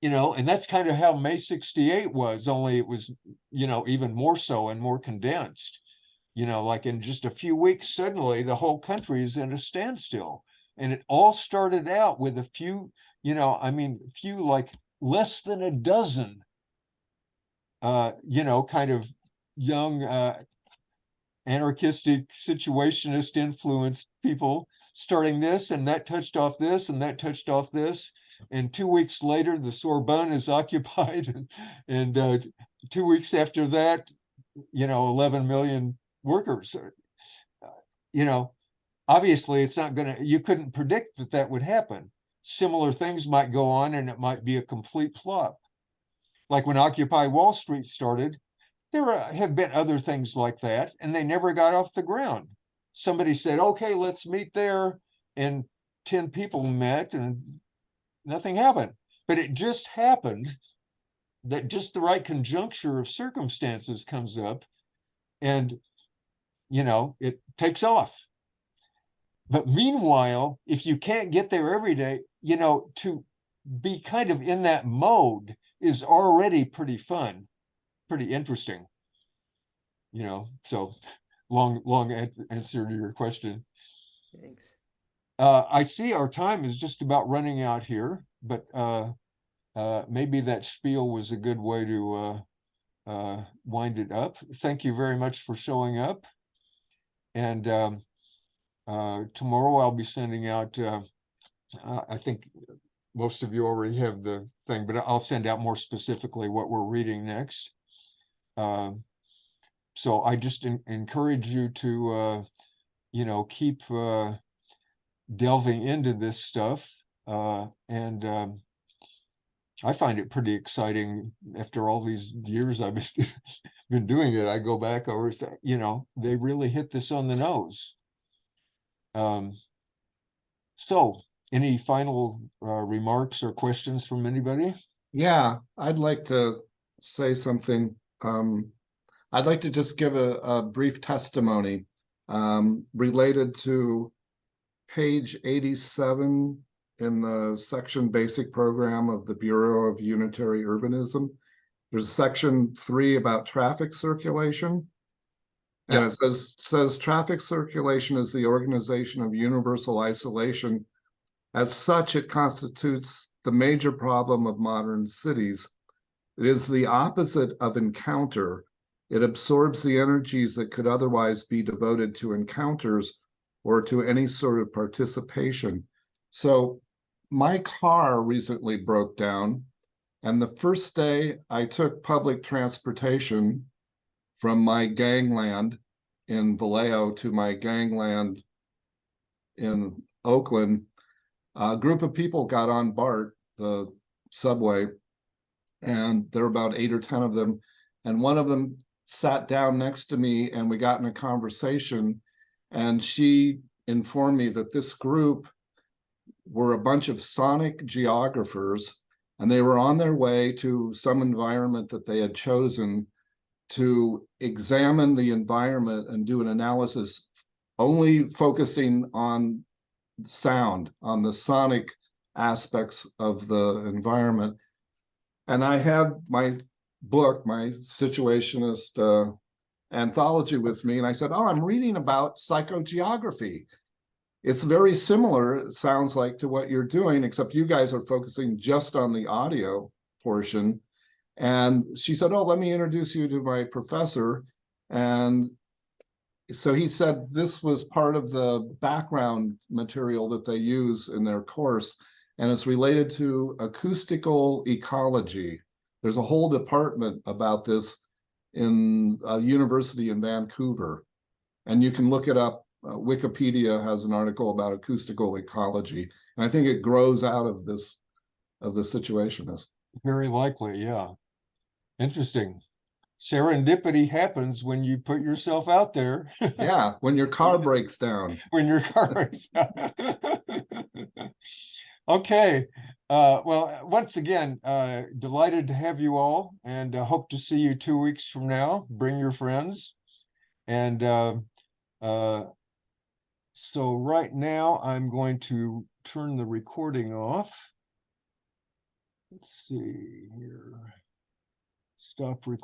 You know, and that's kind of how May 68 was, only it was, you know, even more so and more condensed. You know, like in just a few weeks, suddenly the whole country is in a standstill. And it all started out with a few, you know, I mean, a few like less than a dozen, you know, kind of young, anarchistic, situationist influenced people starting this, and that touched off this, and that touched off this. And 2 weeks later, the Sorbonne is occupied. And 2 weeks after that, you know, 11 million workers. You know, obviously it's not going to, you couldn't predict that that would happen. Similar things might go on and it might be a complete flop. Like when Occupy Wall Street started, there have been other things like that, and they never got off the ground. Somebody said, okay, let's meet there, and 10 people met and nothing happened. But it just happened that just the right conjuncture of circumstances comes up and, you know, it takes off. But meanwhile, if you can't get there every day, you know, to be kind of in that mode is already pretty fun. pretty interesting. You know, so long answer to your question. Thanks. I see our time is just about running out here, but maybe that spiel was a good way to wind it up. Thank you very much for showing up. And tomorrow I'll be sending out, I think most of you already have the thing, but I'll send out more specifically what we're reading next. So I just encourage you to, you know, keep delving into this stuff. And I find it pretty exciting after all these years I've been doing it. I go back over, you know, they really hit this on the nose. So any final remarks or questions from anybody? Yeah, I'd like to say something. I'd like to just give a brief testimony related to page 87 in the section Basic Program of the Bureau of Unitary Urbanism. There's section 3 about traffic circulation. And it says traffic circulation is the organization of universal isolation. As such, it constitutes the major problem of modern cities. It is the opposite of encounter. It absorbs the energies that could otherwise be devoted to encounters or to any sort of participation. So my car recently broke down, and the first day I took public transportation from my gangland in Vallejo to my gangland in Oakland, a group of people got on BART, the subway, and there were about 8 or 10 of them. And one of them sat down next to me and we got in a conversation, and she informed me that this group were a bunch of sonic geographers, and they were on their way to some environment that they had chosen to examine the environment and do an analysis only focusing on sound, on the sonic aspects of the environment. And I had my book, my Situationist Anthology with me, and I said, oh, I'm reading about psychogeography. It's very similar, it sounds like, to what you're doing, except you guys are focusing just on the audio portion. And she said, oh, let me introduce you to my professor. And so he said this was part of the background material that they use in their course, and it's related to acoustical ecology. There's a whole department about this in a university in Vancouver, and you can look it up. Wikipedia has an article about acoustical ecology, and I think it grows out of this, of the Situationist. Very likely, yeah. Interesting. Serendipity happens when you put yourself out there. Yeah, when your car breaks down. When your car breaks down. Okay. Well, once again, delighted to have you all, and hope to see you 2 weeks from now. Bring your friends. And so right now I'm going to turn the recording off. Let's see here. Stop recording.